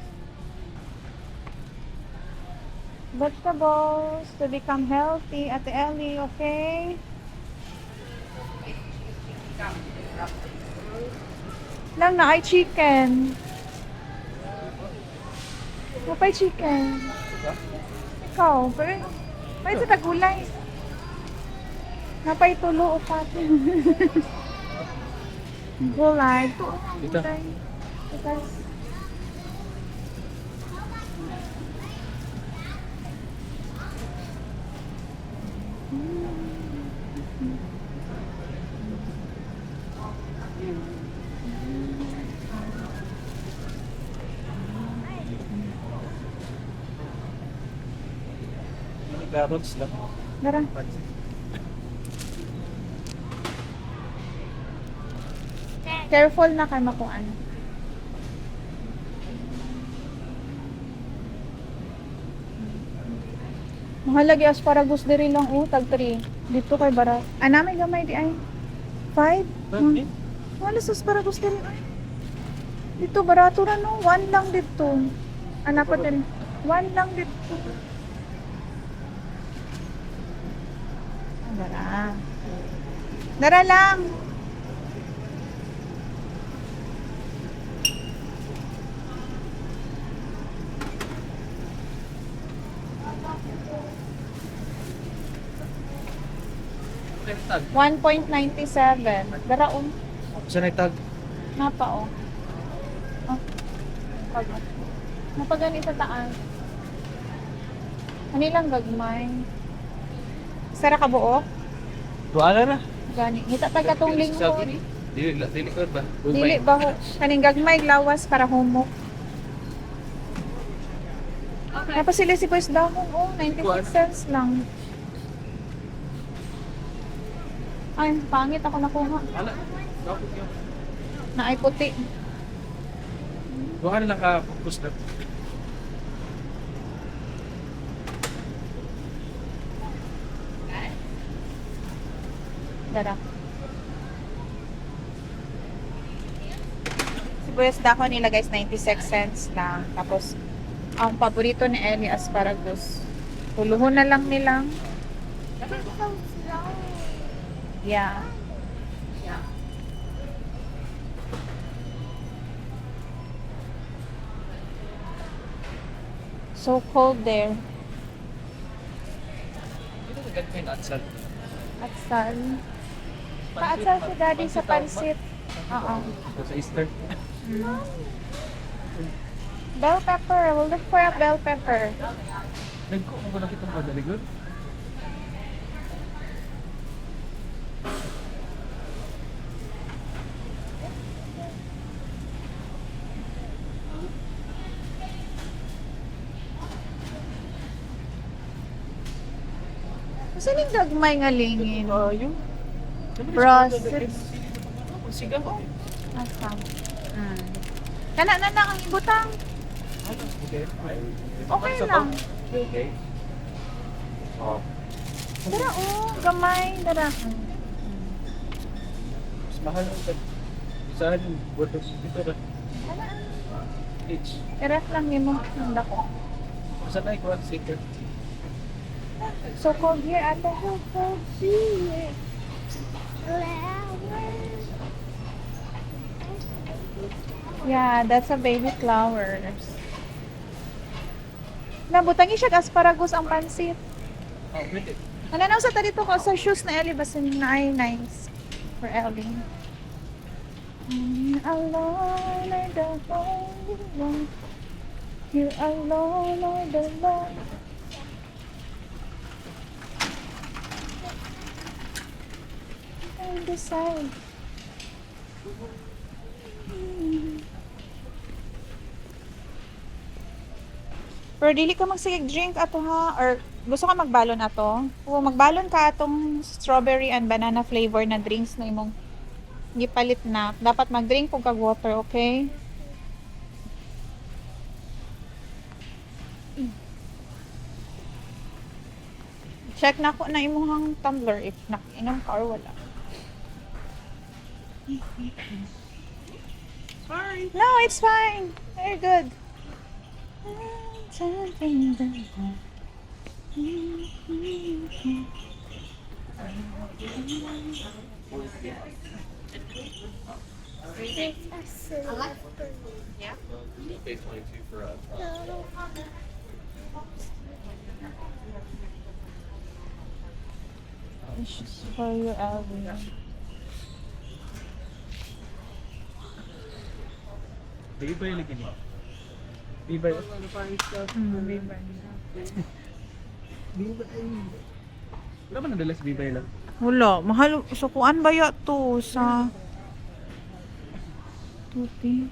Vegetables to become healthy Ate Ellie, okay? Lang na ay chicken. Napay chicken. Ikaw, may sa tagulay. Napay tulo o pati. Gulay. Ito. Dito. Gulay. Guys. Carrots lang. Dara. Careful na kay makuan. Mahalagi asparagus diri lang tag 3. Dito kay bara. May gamay di ay. 5? Wala sa asparagus diri ay. Dito barato ra no, 1 lang dito. Pa din. 1 lang dito. Dara. Dara lang. Tag. 1.97. Dara Saan ay tag? Napa Pag. Napagani sa taas. Kanilang gagmay. Sara ka buo? Tuala na. Gani. Hita tag katong lingkod. Dili ko ba? Dili ba ho? Kaning gagmay lawas para humok. Tapos sila si Boys Dahong, 96 cents lang. Ay, pangit ako nakuha. Wala. Dapat yun. Na ay puti. Bukan lang ka focus na. Dara. Sibuyas dahon nila guys, 96 cents lang. Tapos, ang paborito ni Ellie, asparagus. Tuluhon na lang nilang. Yeah. So cold there. Ito na ganito yung atsal. Atsal. Paatsal si daddy sa pansit. Oo. Sa Easter. Bell pepper. We'll look for a bell pepper. Nagko ko na kitang padaligod. Saan yung gagmay nga lingin? Yung Process. Sigaw ko. Asam. Kana na ang ibutang. Okay. Okay lang. Okay. Oh. Dara gamay. Dara. Mas mahal ang tag. Saan yung boto dito na? Each. Iras lang yun mo. Nanda ko. Saan ay kuha secret? So cold here at the hotel. Yeah, that's a baby flowers. Nabutangi siya asparagus ang pansit. Oh, pwede. Ano sa dito ko sa shoes na Ellie basin na ay nice for Ellie. Alone are the only one. You alone are the one. On the side. Pero dili ka magsigig drink ato ha, or gusto ka magbalon ato? O magbalon ka atong strawberry and banana flavor na drinks na imong gipalit na. Dapat mag-drink kung kag water, okay? Check na ko na imong tumbler if inom ka or wala. Sorry. No, it's fine. Very good. It's a silver. Yeah. Pay 22 for a. It's just for your Ellie. Bibay lagi ni. Bibay. Bibay. Wala man nadalas bibay lang. Wala, mahal. So, kuan ba ya to sa... Tuti.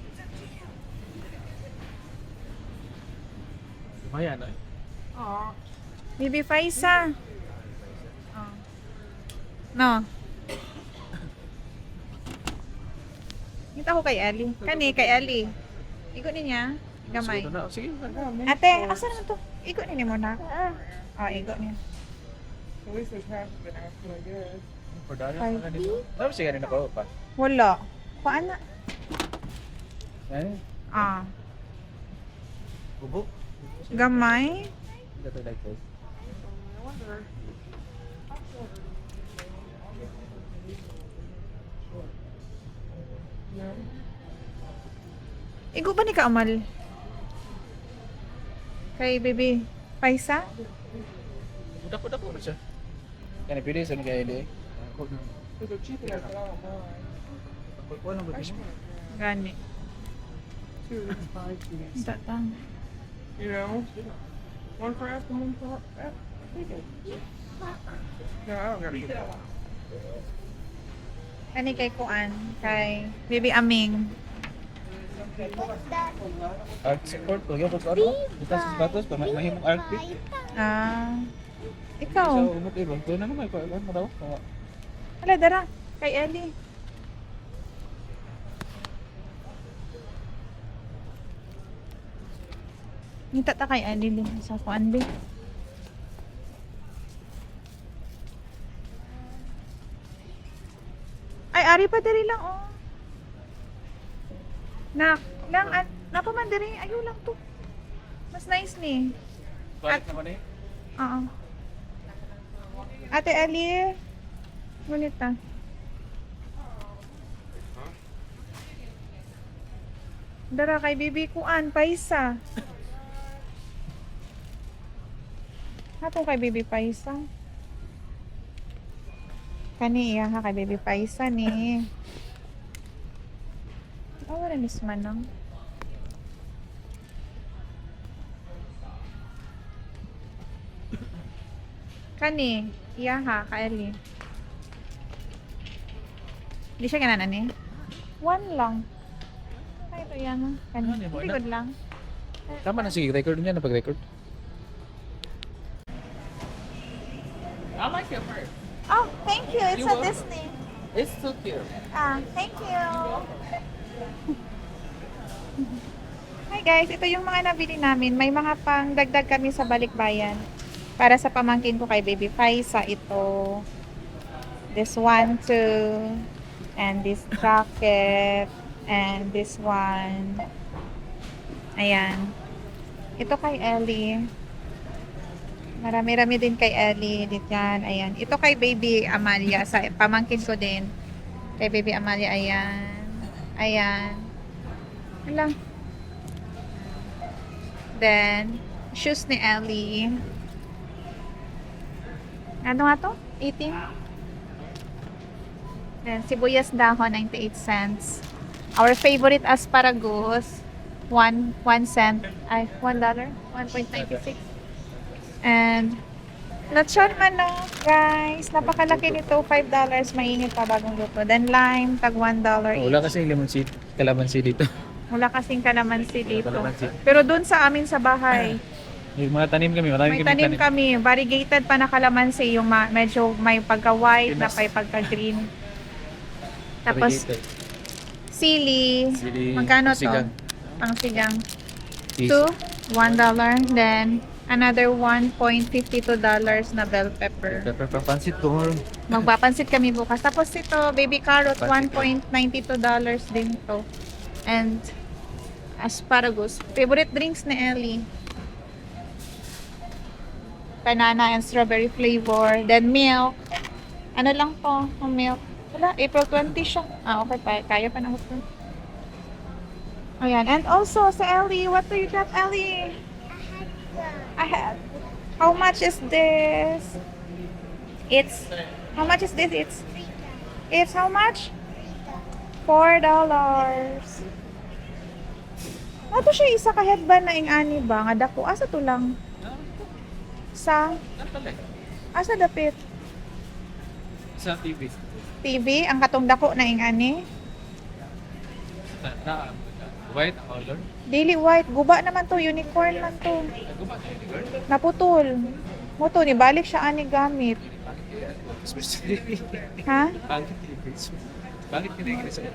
Maya na. Bibi Faisa. Oh. No. Kita ko kay Ali. Kani, kay Ali. Ikot niya. Gamay. Sige. Ate, asa naman to? Ikot niya mo na. Oh, ikot niya. For dala na nito. Tapos sige na ko pa. Wala. Kuan na. Eh, Ah. bubuk. Gamay. Ito like this. Igo ba ni Kaamal? Kay Bibi Faisa? Dako na siya. Kani pili sa ni kay Eli. Ko lang ba din? Gani. Datang. You know, one for after, one for after. No, I don't gotta get that. Kani kay Kuan, kay Bibi Aming. What's that? Art support ko gyud ko ano? Butas batos pa mahimong art piece. Ah. So Ikaw. umot iba. Doon na naman ko ano daw. Hala, dara. Kay Ellie. Ngita ta kay Ellie din sa Kuan, Bi. Ay, ari pa diri lang, oh. Lang, napaman diri. Ayaw lang to. Mas nice ni. Balik naman eh. Oo. Ate Ali. Ngunit ta. Dara kay Bibi Kuan, Paisa. Hatong kay Bibi Paisa. Kani iya ha kay Bibi Paisa ni. Wala ni Manang. Kani, iya ha, kaeli. Di siya ganana ni? One lang. Ay, ito yan ha. Kani, Ano, hindi good lang. Tama na sige, record niya na pag-record. I like it first. Oh, thank you. It's You a will? Disney. It's so cute. Thank you. Hi guys, ito yung mga nabili namin. May mga pang dagdag kami sa balikbayan. Para sa pamangkin ko kay Baby Faisa, ito. This one too. And this jacket. And this one. Ayan. Ito kay Ellie. Marami-rami din kay Ellie. Dito yan. Ayan. Ito kay Baby Amalia. Sa pamangkin ko din. Kay Baby Amalia. Ayan. Ayan. Alam. Then, shoes ni Ellie. Ano nga to? 18? Then, sibuyas dahon, 98 cents. Our favorite asparagus, 1 cent. Ay, $1? 1.96. And, lechon manok, guys. Napakalaki nito, $5. Mainit pa bagong luto. Then, lime, tag $1 each. Wala kasi kalamansi dito. Wala kasing kalamansi dito. Kalamansi. Pero doon sa amin sa bahay, May mga tanim kami, may tanim kami. Variegated pa na kalamansi. Yung medyo may pagka-white na may pagka-green. Tapos, sili. Magkano to? Sigang. Pang sigang. Cheese. 2, $1. Then, another $1.52 na bell pepper. Pepper papansit ko. Magpapansit kami bukas. Tapos ito, baby carrot, $1.92 din to. And, asparagus. Favorite drinks ni Ellie. Banana and strawberry flavor. Then milk. Ano lang to? Milk. Wala, April 20 siya. Okay pa. Kaya pa na ako. Ayan. And also, sa Ellie, what do you got, Ellie? I have. How much is this? It's, how much is this? It's how much? $4. Ato siya isa ka headband na ingani ba? Nga dako. Asa to lang? Sa? Asa dapit? Sa TV. TV? Ang katong dako na ingani? Na, white color. Daily white. Guba naman to. Unicorn man to. Naputol. Mo to, ni balik siya ani gamit. Ha? Bakit kinigil sa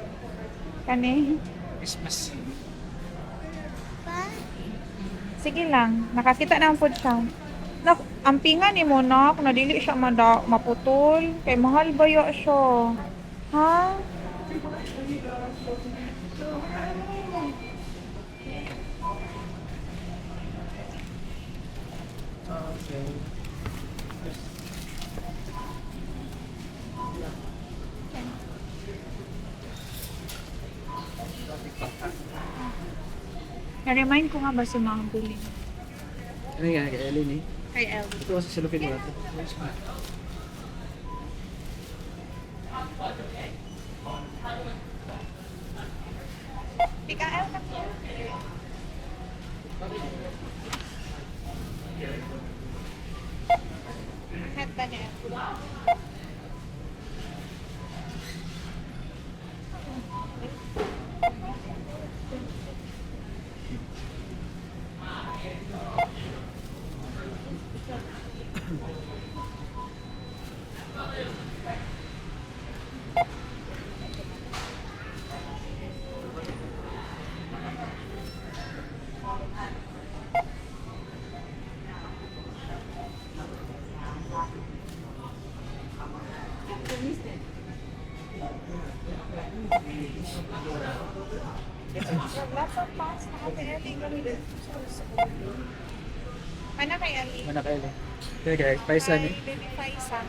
Kani? Christmas? Sige lang. Nakakita na ang food siya. Nak, ampingan ni mo nak. Nadili siya maputol. Kay mahal ba ya siya? Ha? Na-remind ko nga ba si mga bili? Ano nga, kay Ellen eh. Kay Ellie. Ito kasi silupin mo ito. Pika El ka. Hat ba niya? Lots of pounds na kami Ellie. Ano kay Ellie? Mana kay Ellen? Kaya kaya, paisa niyo. Ay, baby Faisa.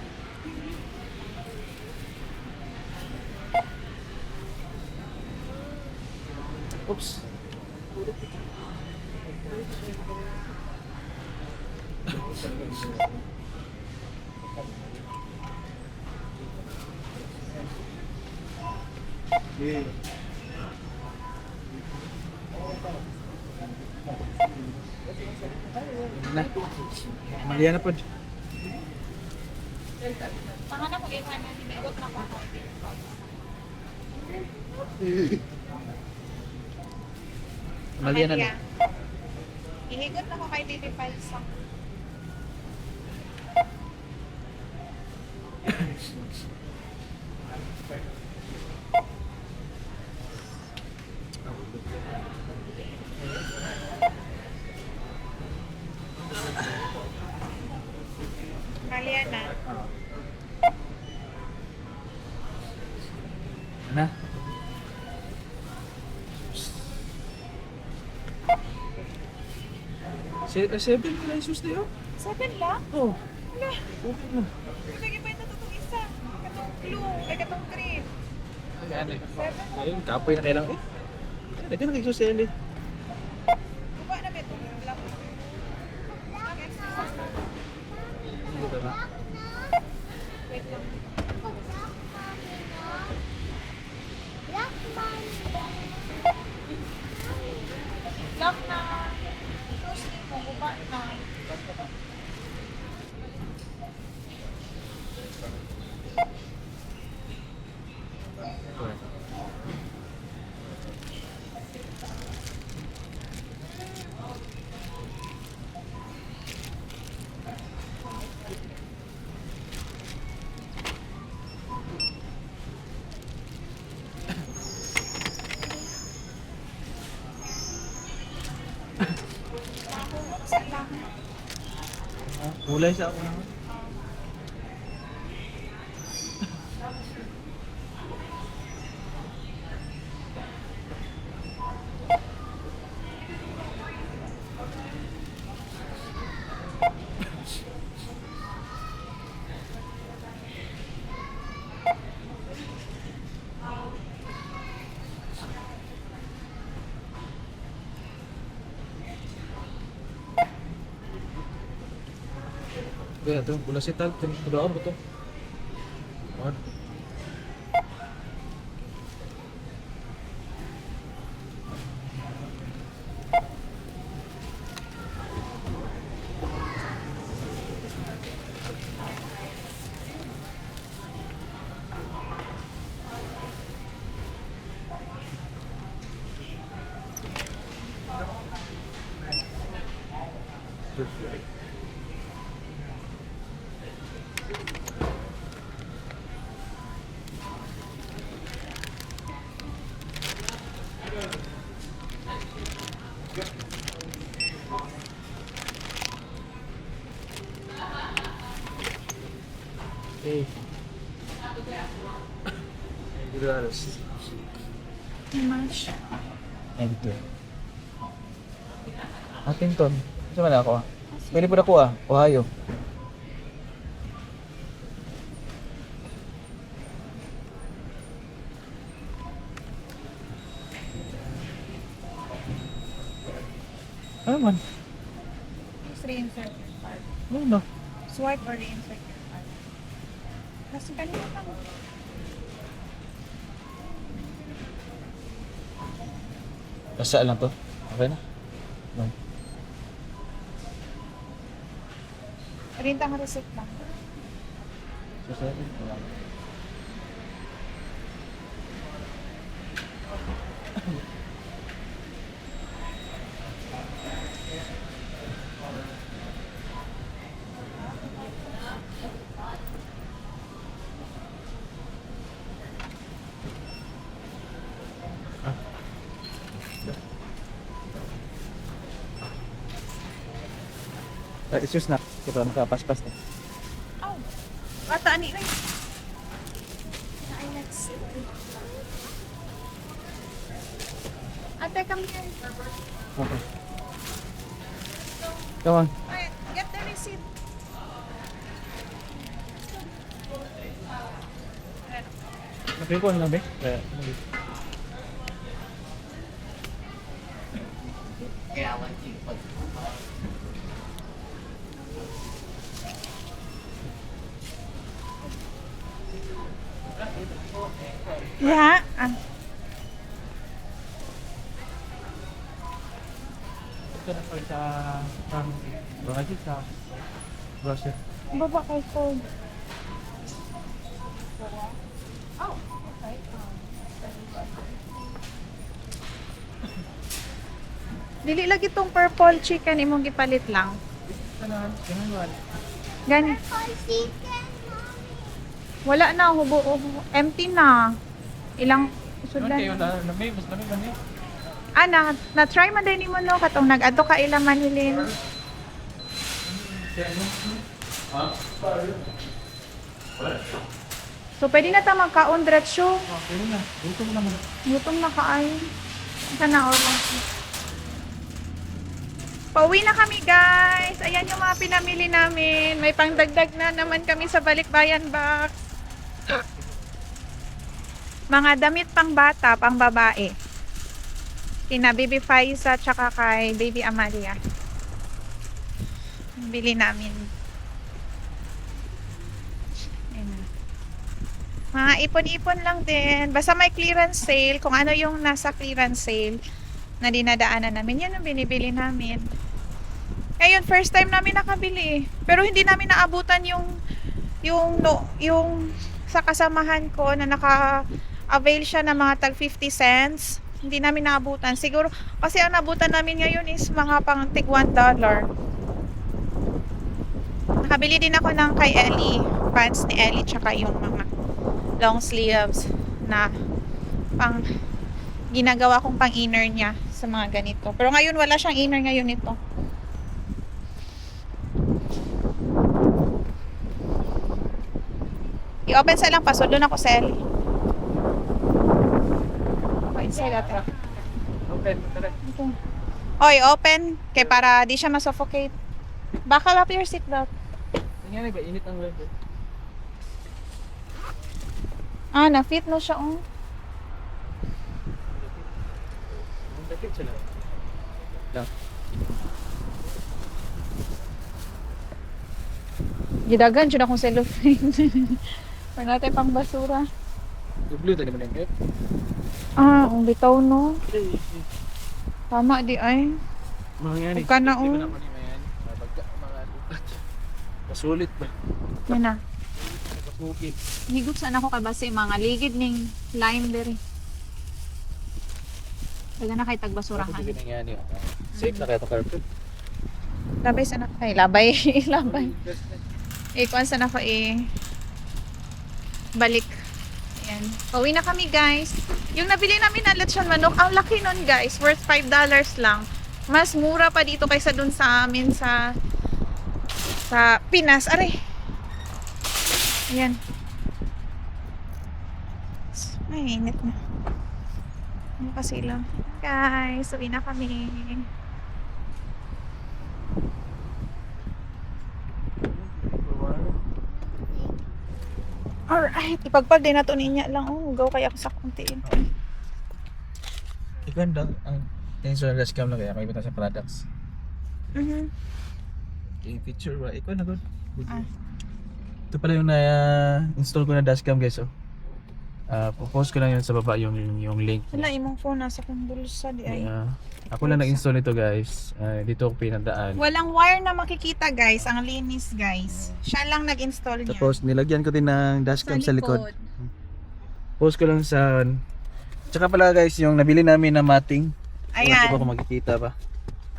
Oops. Yeah. Na. Malian na po. Pangan ako iwan na hinigot na ko. Malian na na. Ihigot na ko kay baby Faisa. Mariana. Na. Seven ko na isus na yun. 7 lang? Oh. Wala. Okay na. Lagi pa ito itong isa. Katong blue. Ay, katong green. Ano eh. Ayun, kapoy na kailang eh. Lagyan na kay isus yan eh. Kuha na ba itong black? Ano ba ba? Wait lang. Black na. Tapos din mo, kuha na. Mulai sa ako naman. Kaya ito, pula si Tag. Kudaan ba ito? What? Hey. $2. How much? Ito. Atin ton. Saan man ako? Pwede po na ko Ohio. Ano man? Just reinsert your card. Ano na? Swipe or reinsert your card. Kasi kanina pa. Basta lang to. Okay na? No. Rinta ang receipt lang. So, sorry. Wala. It's just not. Kita nakapaspas na. Oh. Ata ani rin. Ay, let's see. Ate, come here. Okay. Come on. Ay, get the receipt. Nakipon lang, be? Yeah. Ito na pa sa pharmacy. Baka sa grocery. Baba kay phone. Oh, okay. Dili lagi tong purple chicken imong gipalit lang. Gani. Wala na, empty na. Ilang usod lang. Mas lamig man yun. Na-try man din mo no, katong nag-ato ka ilang manilin. So, pwede na ta magkaon diretso. Pwede na. Gutom naman. Gutom na kaay. Sana oras. Pauwi na kami guys. Ayan yung mga pinamili namin. May pangdagdag na naman kami sa balikbayan box. Mga damit pang bata, pang babae. Kina Baby Faiza tsaka kay Baby Amalia. Bili namin. Ayan. Mga ipon-ipon lang din. Basta may clearance sale. Kung ano yung nasa clearance sale na dinadaanan namin, yan ang binibili namin. Ngayon, first time namin nakabili. Pero hindi namin naabutan yung sa kasamahan ko na naka-avail siya ng mga tag 50 cents. Hindi namin naabutan. Siguro, kasi ang naabutan namin ngayon is mga pang tig $1. Nakabili din ako ng kay Ellie. Pants ni Ellie, tsaka yung mga long sleeves na pang ginagawa kong pang inner niya sa mga ganito. Pero ngayon wala siyang inner ngayon ito. I-open sa lang pasod doon ako sa Ellie. Open sa dati. Open. Tara. Okay. Oy, open kay para di siya ma-suffocate. Buckle up your seatbelt. Nangyari ba? Init ang level. Na-fit na siya, oh. Bakit sila? Lang. Gidagan, dyan akong cellophane. Para natin pang basura. Blue tadi man yung Ah, ang bitaw no. Tama di ay. mga yan eh. Huwag ka na, Di ba oh. naman yung yan? Mga lupat. Masulit ba? Yan na. Masukit. Higup saan ako kabase mga ligid ning lime diri. Wala na kay tagbasurahan. Ako din yan yun. Safe na kaya ito carpet. Labay sana. Ay, labay. Labay. Kuan sana ko balik. Ayan. Pauwi na kami guys. Yung nabili namin na lechon manok, ang laki nun guys. Worth $5 lang. Mas mura pa dito kaysa dun sa amin sa Pinas. Are. Ayan. Ay, init na. Ano kasi lang. Guys, uwi na kami. Alright, ipagpag din na to niya lang. Oh, gaw kaya ako sa kuntiin. Ganda. Ang tension na dashcam lang kaya makikita sa products. Okay, picture ba? Ikaw na good. Ah. Ito pala yung na-install ko na dashcam guys. Oh. Post ko lang yun sa baba yung link. Wala, imong phone nasa kong bulsa di ay. Ako lang nag-install nito guys. Dito ako pinadaan. Walang wire na makikita guys. Ang linis guys. Siya lang nag-install niya. Tapos nilagyan ko din ng dashcam sa likod. Post ko lang sa... Tsaka pala guys, yung nabili namin na matting. Ayan. Hindi ko makikita ba?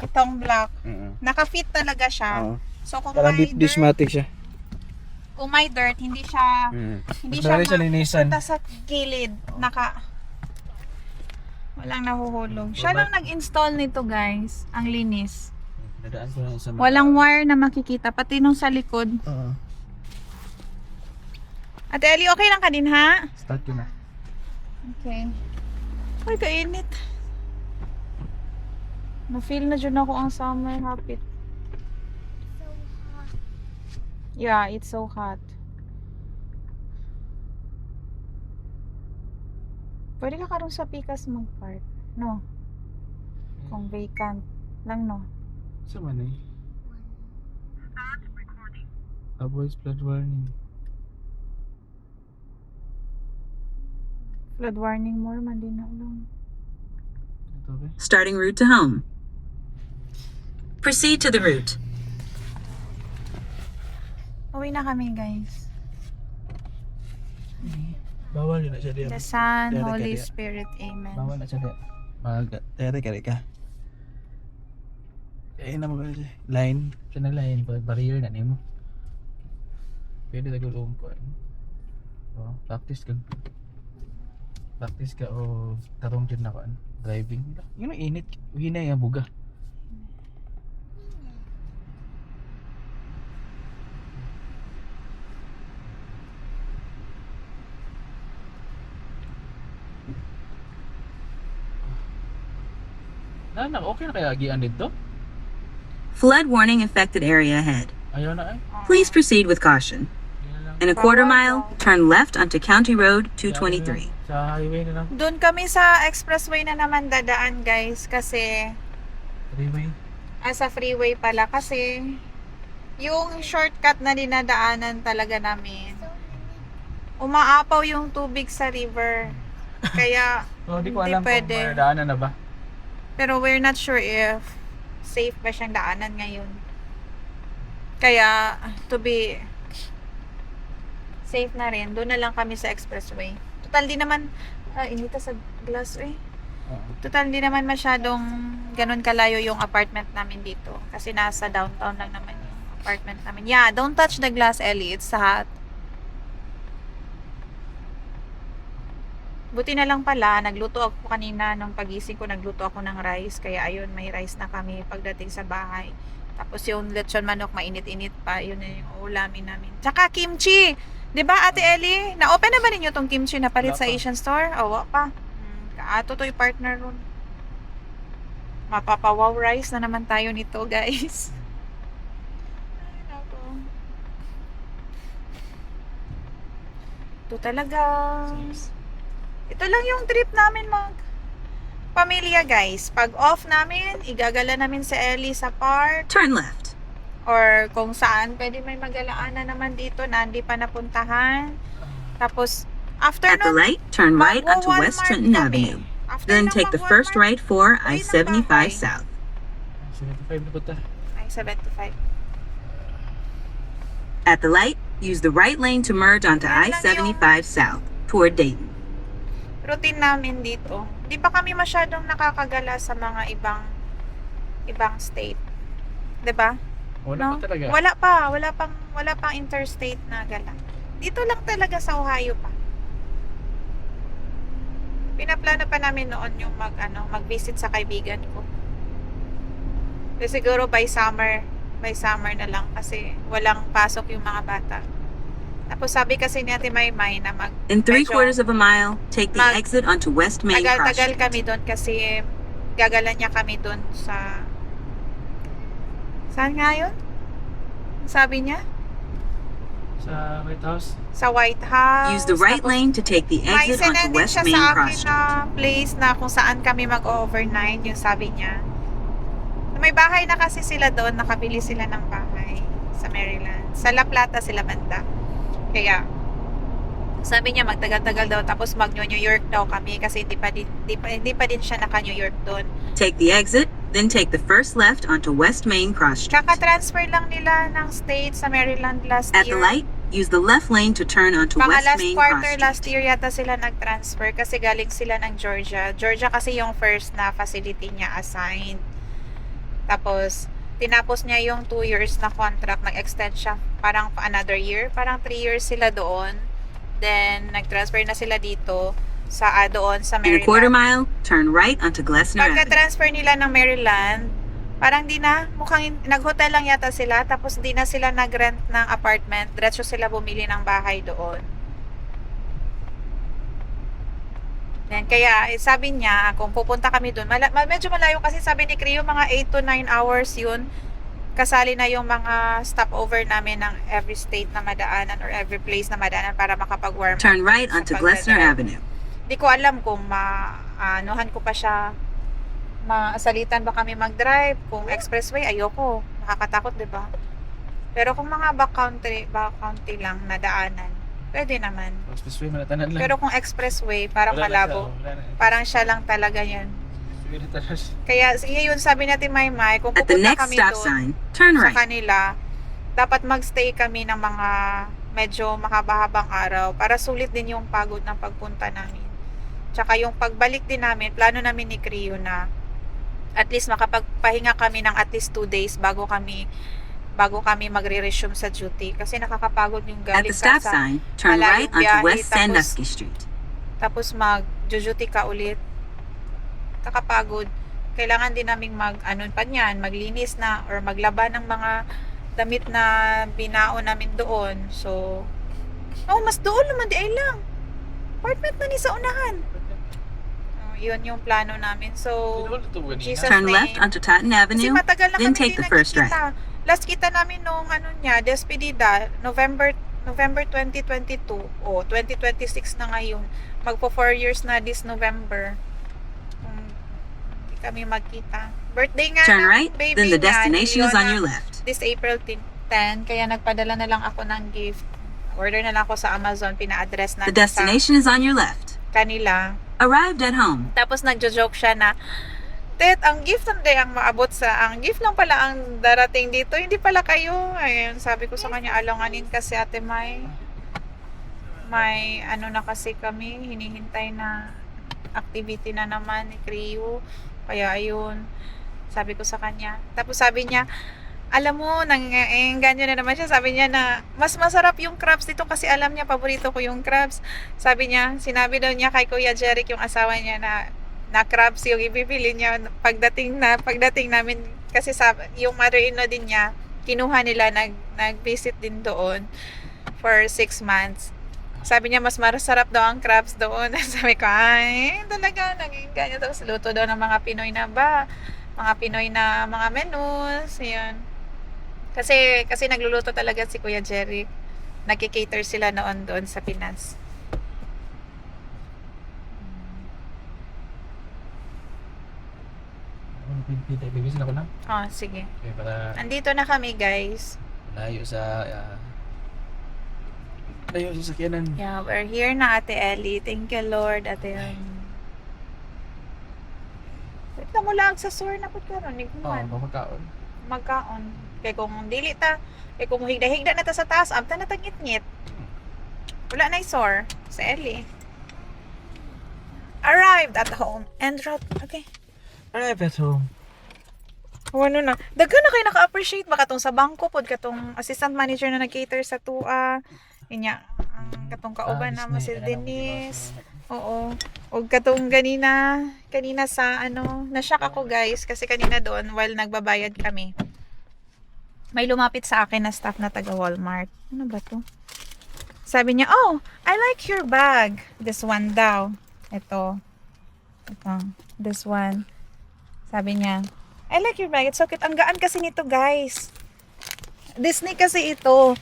Itong block. Naka-fit talaga siya. Oo. So kung Parang may deep dirt, dish matic siya. kung may dirt, hindi siya Mas madali siya linisan. mapunta sa gilid. Walang nahuhulog. Siya lang nag-install nito guys. Ang linis. Nadaan ko lang sa... Walang wire na makikita. Pati nung sa likod. Oo. Ate Ellie, okay lang ka din ha? Start ko na. Okay. Ay, kainit. Na-feel na dyan ako ang summer hapit. Yeah, it's so hot. Pwede ka karoon sa Pikas mag-park. No? Kung vacant lang, no? Sa man eh? Avoid flood warning. Flood warning more, man din na lang. Ito ba? Starting route to home. Proceed to the route. Uwi na kami, guys. Bawal yun na siya diyan. The Son, Tere, Holy kaya. Spirit, Amen. Bawal na siya diyan. Tere ka. Kaya na mo siya. Line. Siya na line. Barrier na nimo. Pwede tagulong ko. Oh, practice ka. Practice ka o tarong dyan na ko. Driving. Yun ang init. Hinay ang buga. Okay na kaya agian dito? Flood warning affected area ahead. Ayaw na ay. Please proceed with caution. In a quarter mile, turn left onto County Road 223. Sa highway na lang. Doon kami sa expressway na naman dadaan, guys. Kasi, Freeway. sa freeway pala. Kasi, yung shortcut na dinadaanan talaga namin, umaapaw yung tubig sa river. Kaya, Di ko hindi alam pwede. kung daanan na ba. Pero we're not sure if safe ba siyang daanan ngayon. Kaya, to be safe na rin, doon na lang kami sa expressway. Total di naman, inita sa glass eh. Total di naman masyadong ganun kalayo yung apartment namin dito. Kasi nasa downtown lang naman yung apartment namin. Yeah, don't touch the glass, Ellie. It's hot. Buti na lang pala, nagluto ako kanina nung pagising ko, nagluto ako ng rice. Kaya ayun, may rice na kami pagdating sa bahay. Tapos yung lechon manok, mainit-init pa. Yun na yung ulamin namin. Tsaka kimchi! Diba, Ate Ellie? Na-open na ba ninyo tong kimchi na palit sa Asian store? Oo pa. Kaato to partner ron. Mapapawaw rice na naman tayo nito, guys. Ay, nako. Ito talaga. Ito lang yung trip namin pamilya, guys. Pag off namin, igagala namin si Ellie sa park. Turn left. or kung saan pwede may magalaanan naman dito na hindi pa napuntahan. Tapos after At the nun, light, turn right onto magwa-Walmart West Trenton kami. Avenue. After Then ng take the mag-Walmart, first right for uwi ng I-75 bahay. South. 75 na punta. Ay, 75. At the light, use the right lane to merge onto Yan lang I-75 South toward Dayton. Routine namin dito. Di pa kami masyadong nakakagala sa mga ibang state. 'Di ba? Wala pa talaga. Wala pang interstate na gala. Dito lang talaga sa Ohio pa. Pinaplano pa namin noon yung mag-visit sa kaibigan ko. So, siguro by summer na lang kasi walang pasok yung mga bata. Tapos sabi kasi ni Ate Maymay na In medyo 3/4 of a mile, take the exit onto West Main Cross tagal-tagal Street. kami doon kasi gagalan niya kami doon sa saan nga yun? Sabi niya? Sa White House. Sa White House. Use the right Tapos, lane to take the may exit sinend onto din West siya Main sa Cross akin Street. na place na kung saan kami mag-overnight, yung sabi niya. May bahay na kasi sila doon, nakabili sila ng bahay sa Maryland. Sa La Plata sila banda. Kaya, sabi niya magtagal-tagal daw tapos mag-New York daw kami kasi hindi pa din siya naka-New York doon. Take the exit, then take the first left onto West Main Cross Street. Kaka-transfer lang nila ng state sa Maryland last At the year. light, use the left lane to turn onto Mga West last Main quarter Cross last Street. year yata sila nag-transfer kasi galing sila ng Georgia. Georgia kasi yung first na facility niya assigned. Tapos, tinapos niya yung 2 years na contract, nag-extend siya parang another year, parang 3 years sila doon. Then, nag-transfer na sila dito doon sa In a quarter Maryland. mile, turn right onto Glessner Avenue. Pagka-transfer nila ng Maryland, parang di na, mukhang nag-hotel lang yata sila, tapos di na sila nag-rent ng apartment, diretso sila bumili ng bahay doon. Yan, kaya sabi niya, kung pupunta kami doon, medyo malayo kasi sabi ni Creo, mga 8 to 9 hours yun. Kasali na yung mga stopover namin ng every state na madaanan or every place na madaanan para makapag-warm. Turn right onto Glessner Avenue. Di ko alam kung maanuhan ko pa siya, maasalitan ba kami mag-drive. Kung expressway, ayoko. Nakakatakot, di ba? Pero kung mga back country lang na daanan, pwede naman. Expressway, malatanan lang. Pero kung expressway, parang Wala na malabo. siya, wala na. Parang siya lang talaga yan. Expressway, malatanan siya. Kaya yun sabi natin Maymay, kung At the pupunta next kami stop doon sign, turn sa right. kanila, dapat magstay kami ng mga medyo mahaba-habang araw para sulit din yung pagod ng pagpunta namin. Tsaka yung pagbalik din namin, plano namin ni Creo na at least makapagpahinga kami ng at least 2 days bago kami magre-resume sa duty kasi nakakapagod yung At galing the stop sa sign, turn right malayong onto biyahe, West Sandusky Street. tapos mag-duty ka ulit. Kakapagod. Kailangan din naming maglinis na or maglaba ng mga damit na binaon namin doon. So, mas doon naman di ay lang. Apartment na ni sa unahan. Yun yung plano namin. So, Jesus Turn name. left onto Totten Kasi Avenue, matagal na then kami take hindi the first right. nagkikita. Last kita namin nung despedida, November 2022. 2026 na ngayon. Magpo 4 years na this November. Hindi kami magkita. Birthday nga Turn ng right, baby then the niya, destination is on Leona, your left. This April 10, kaya nagpadala na lang ako ng gift. Order na lang ako sa Amazon, pina-address na The destination is on your left. kanila. Arrived at home. Tapos nagjo-joke siya na, Tet, ang gift hindi ang maabot ang gift lang pala ang darating dito, hindi pala kayo. Ayun, sabi ko sa kanya, alanganin kasi Ate May. May na kasi kami, hinihintay na activity na naman ni Creo. Kaya ayun, sabi ko sa kanya. Tapos sabi niya, alam mo, ganyan na naman siya. Sabi niya na, mas masarap yung crabs dito kasi alam niya, paborito ko yung crabs. Sabi niya, sinabi daw niya kay Kuya Jeric, yung asawa niya na crabs yung ibibili niya pagdating namin. Kasi yung mother-in-law din niya, kinuha nila, nag-visit din doon for 6 months. Sabi niya, mas masarap daw ang crabs doon. Sabi ko, ay, talaga, naging ganyan. Tapos luto daw ng mga Pinoy na mga menus, yun. Kasi nagluluto talaga si Kuya Jerry. Nagki-cater sila noon doon sa Pinas. Bibisin ako na. Oh, sige. Okay, para Andito na kami, guys. layo sa sakyanan. Yeah, we're here na, Ate Ellie. Thank you, Lord, Ate Ito mo lang sa store na po karon ni Kuman. Mamakaon. Magkaon. Kay kung dili ta, kay kung higda-higda na ta sa taas, abta na tagit-ngit. Wala na sore sa Ellie. Arrived at home. En route. Okay. Alright, pero Ano na. Daghan na kayo naka-appreciate ba katong sa bangko pod katong assistant manager na nag-cater sa tua. Inya ang katong kauban na si Denise. Oo. Og katong kanina sa na-shock ako guys kasi kanina doon while nagbabayad kami. May lumapit sa akin na staff na taga Walmart. Ano ba to? Sabi niya, "Oh, I like your bag." This one daw. Ito. This one. Sabi niya, "I like your bag. It's so cute." Ang gaan kasi nito, guys. Disney kasi ito.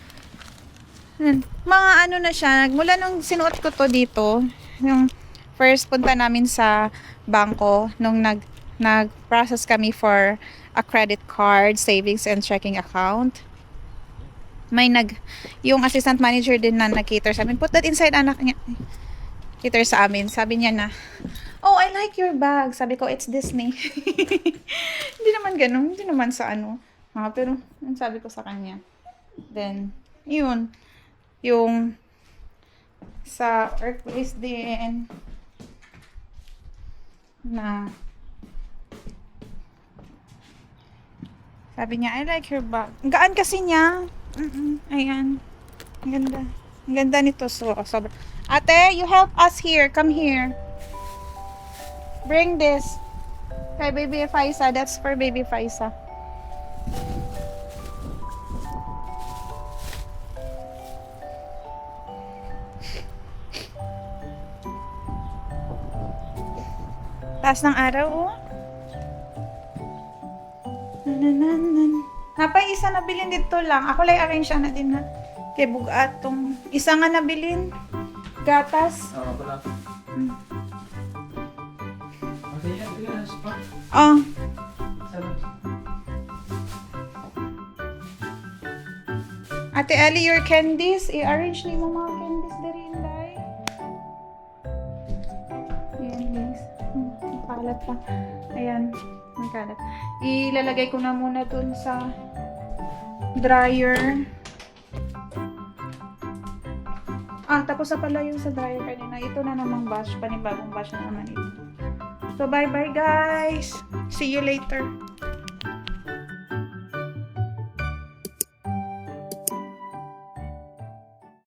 Mga na siya. Mula nung sinuot ko to dito, yung first punta namin sa bangko, nung nag-process kami for a credit card, savings and checking account. Yung assistant manager din na nag-cater sa amin, put that inside, anak niya. Cater sa amin. Sabi niya na, "Oh, I like your bag." Sabi ko, "It's Disney." Hindi naman ganun. Hindi naman sa pero, yung sabi ko sa kanya. Then, yun. Yung sa workplace din na sabi niya, "I like your bag." Ang gaan kasi niya. Ayan. Ang ganda. Ang ganda nito. Sobra. Ate, you help us here. Come here. Bring this. Kay Baby Faisa. That's for Baby Faisa. Taas ng araw, oh. Napay isa nabilin dito lang. Ako lang arrange na din na. Kay bugat tong isa nga nabilin. Gatas. wala. Okay, yan. Oh. Ate Ali, your candies. I-arrange ni mo mga candies dari inday. Ayan, guys. Kalat pa. Ayan. May kalat. Ilalagay ko na muna dun sa dryer. Tapos na pala yung sa dryer kanina. Ito na namang batch. Panibagong batch na naman ito. So, bye-bye guys. See you later.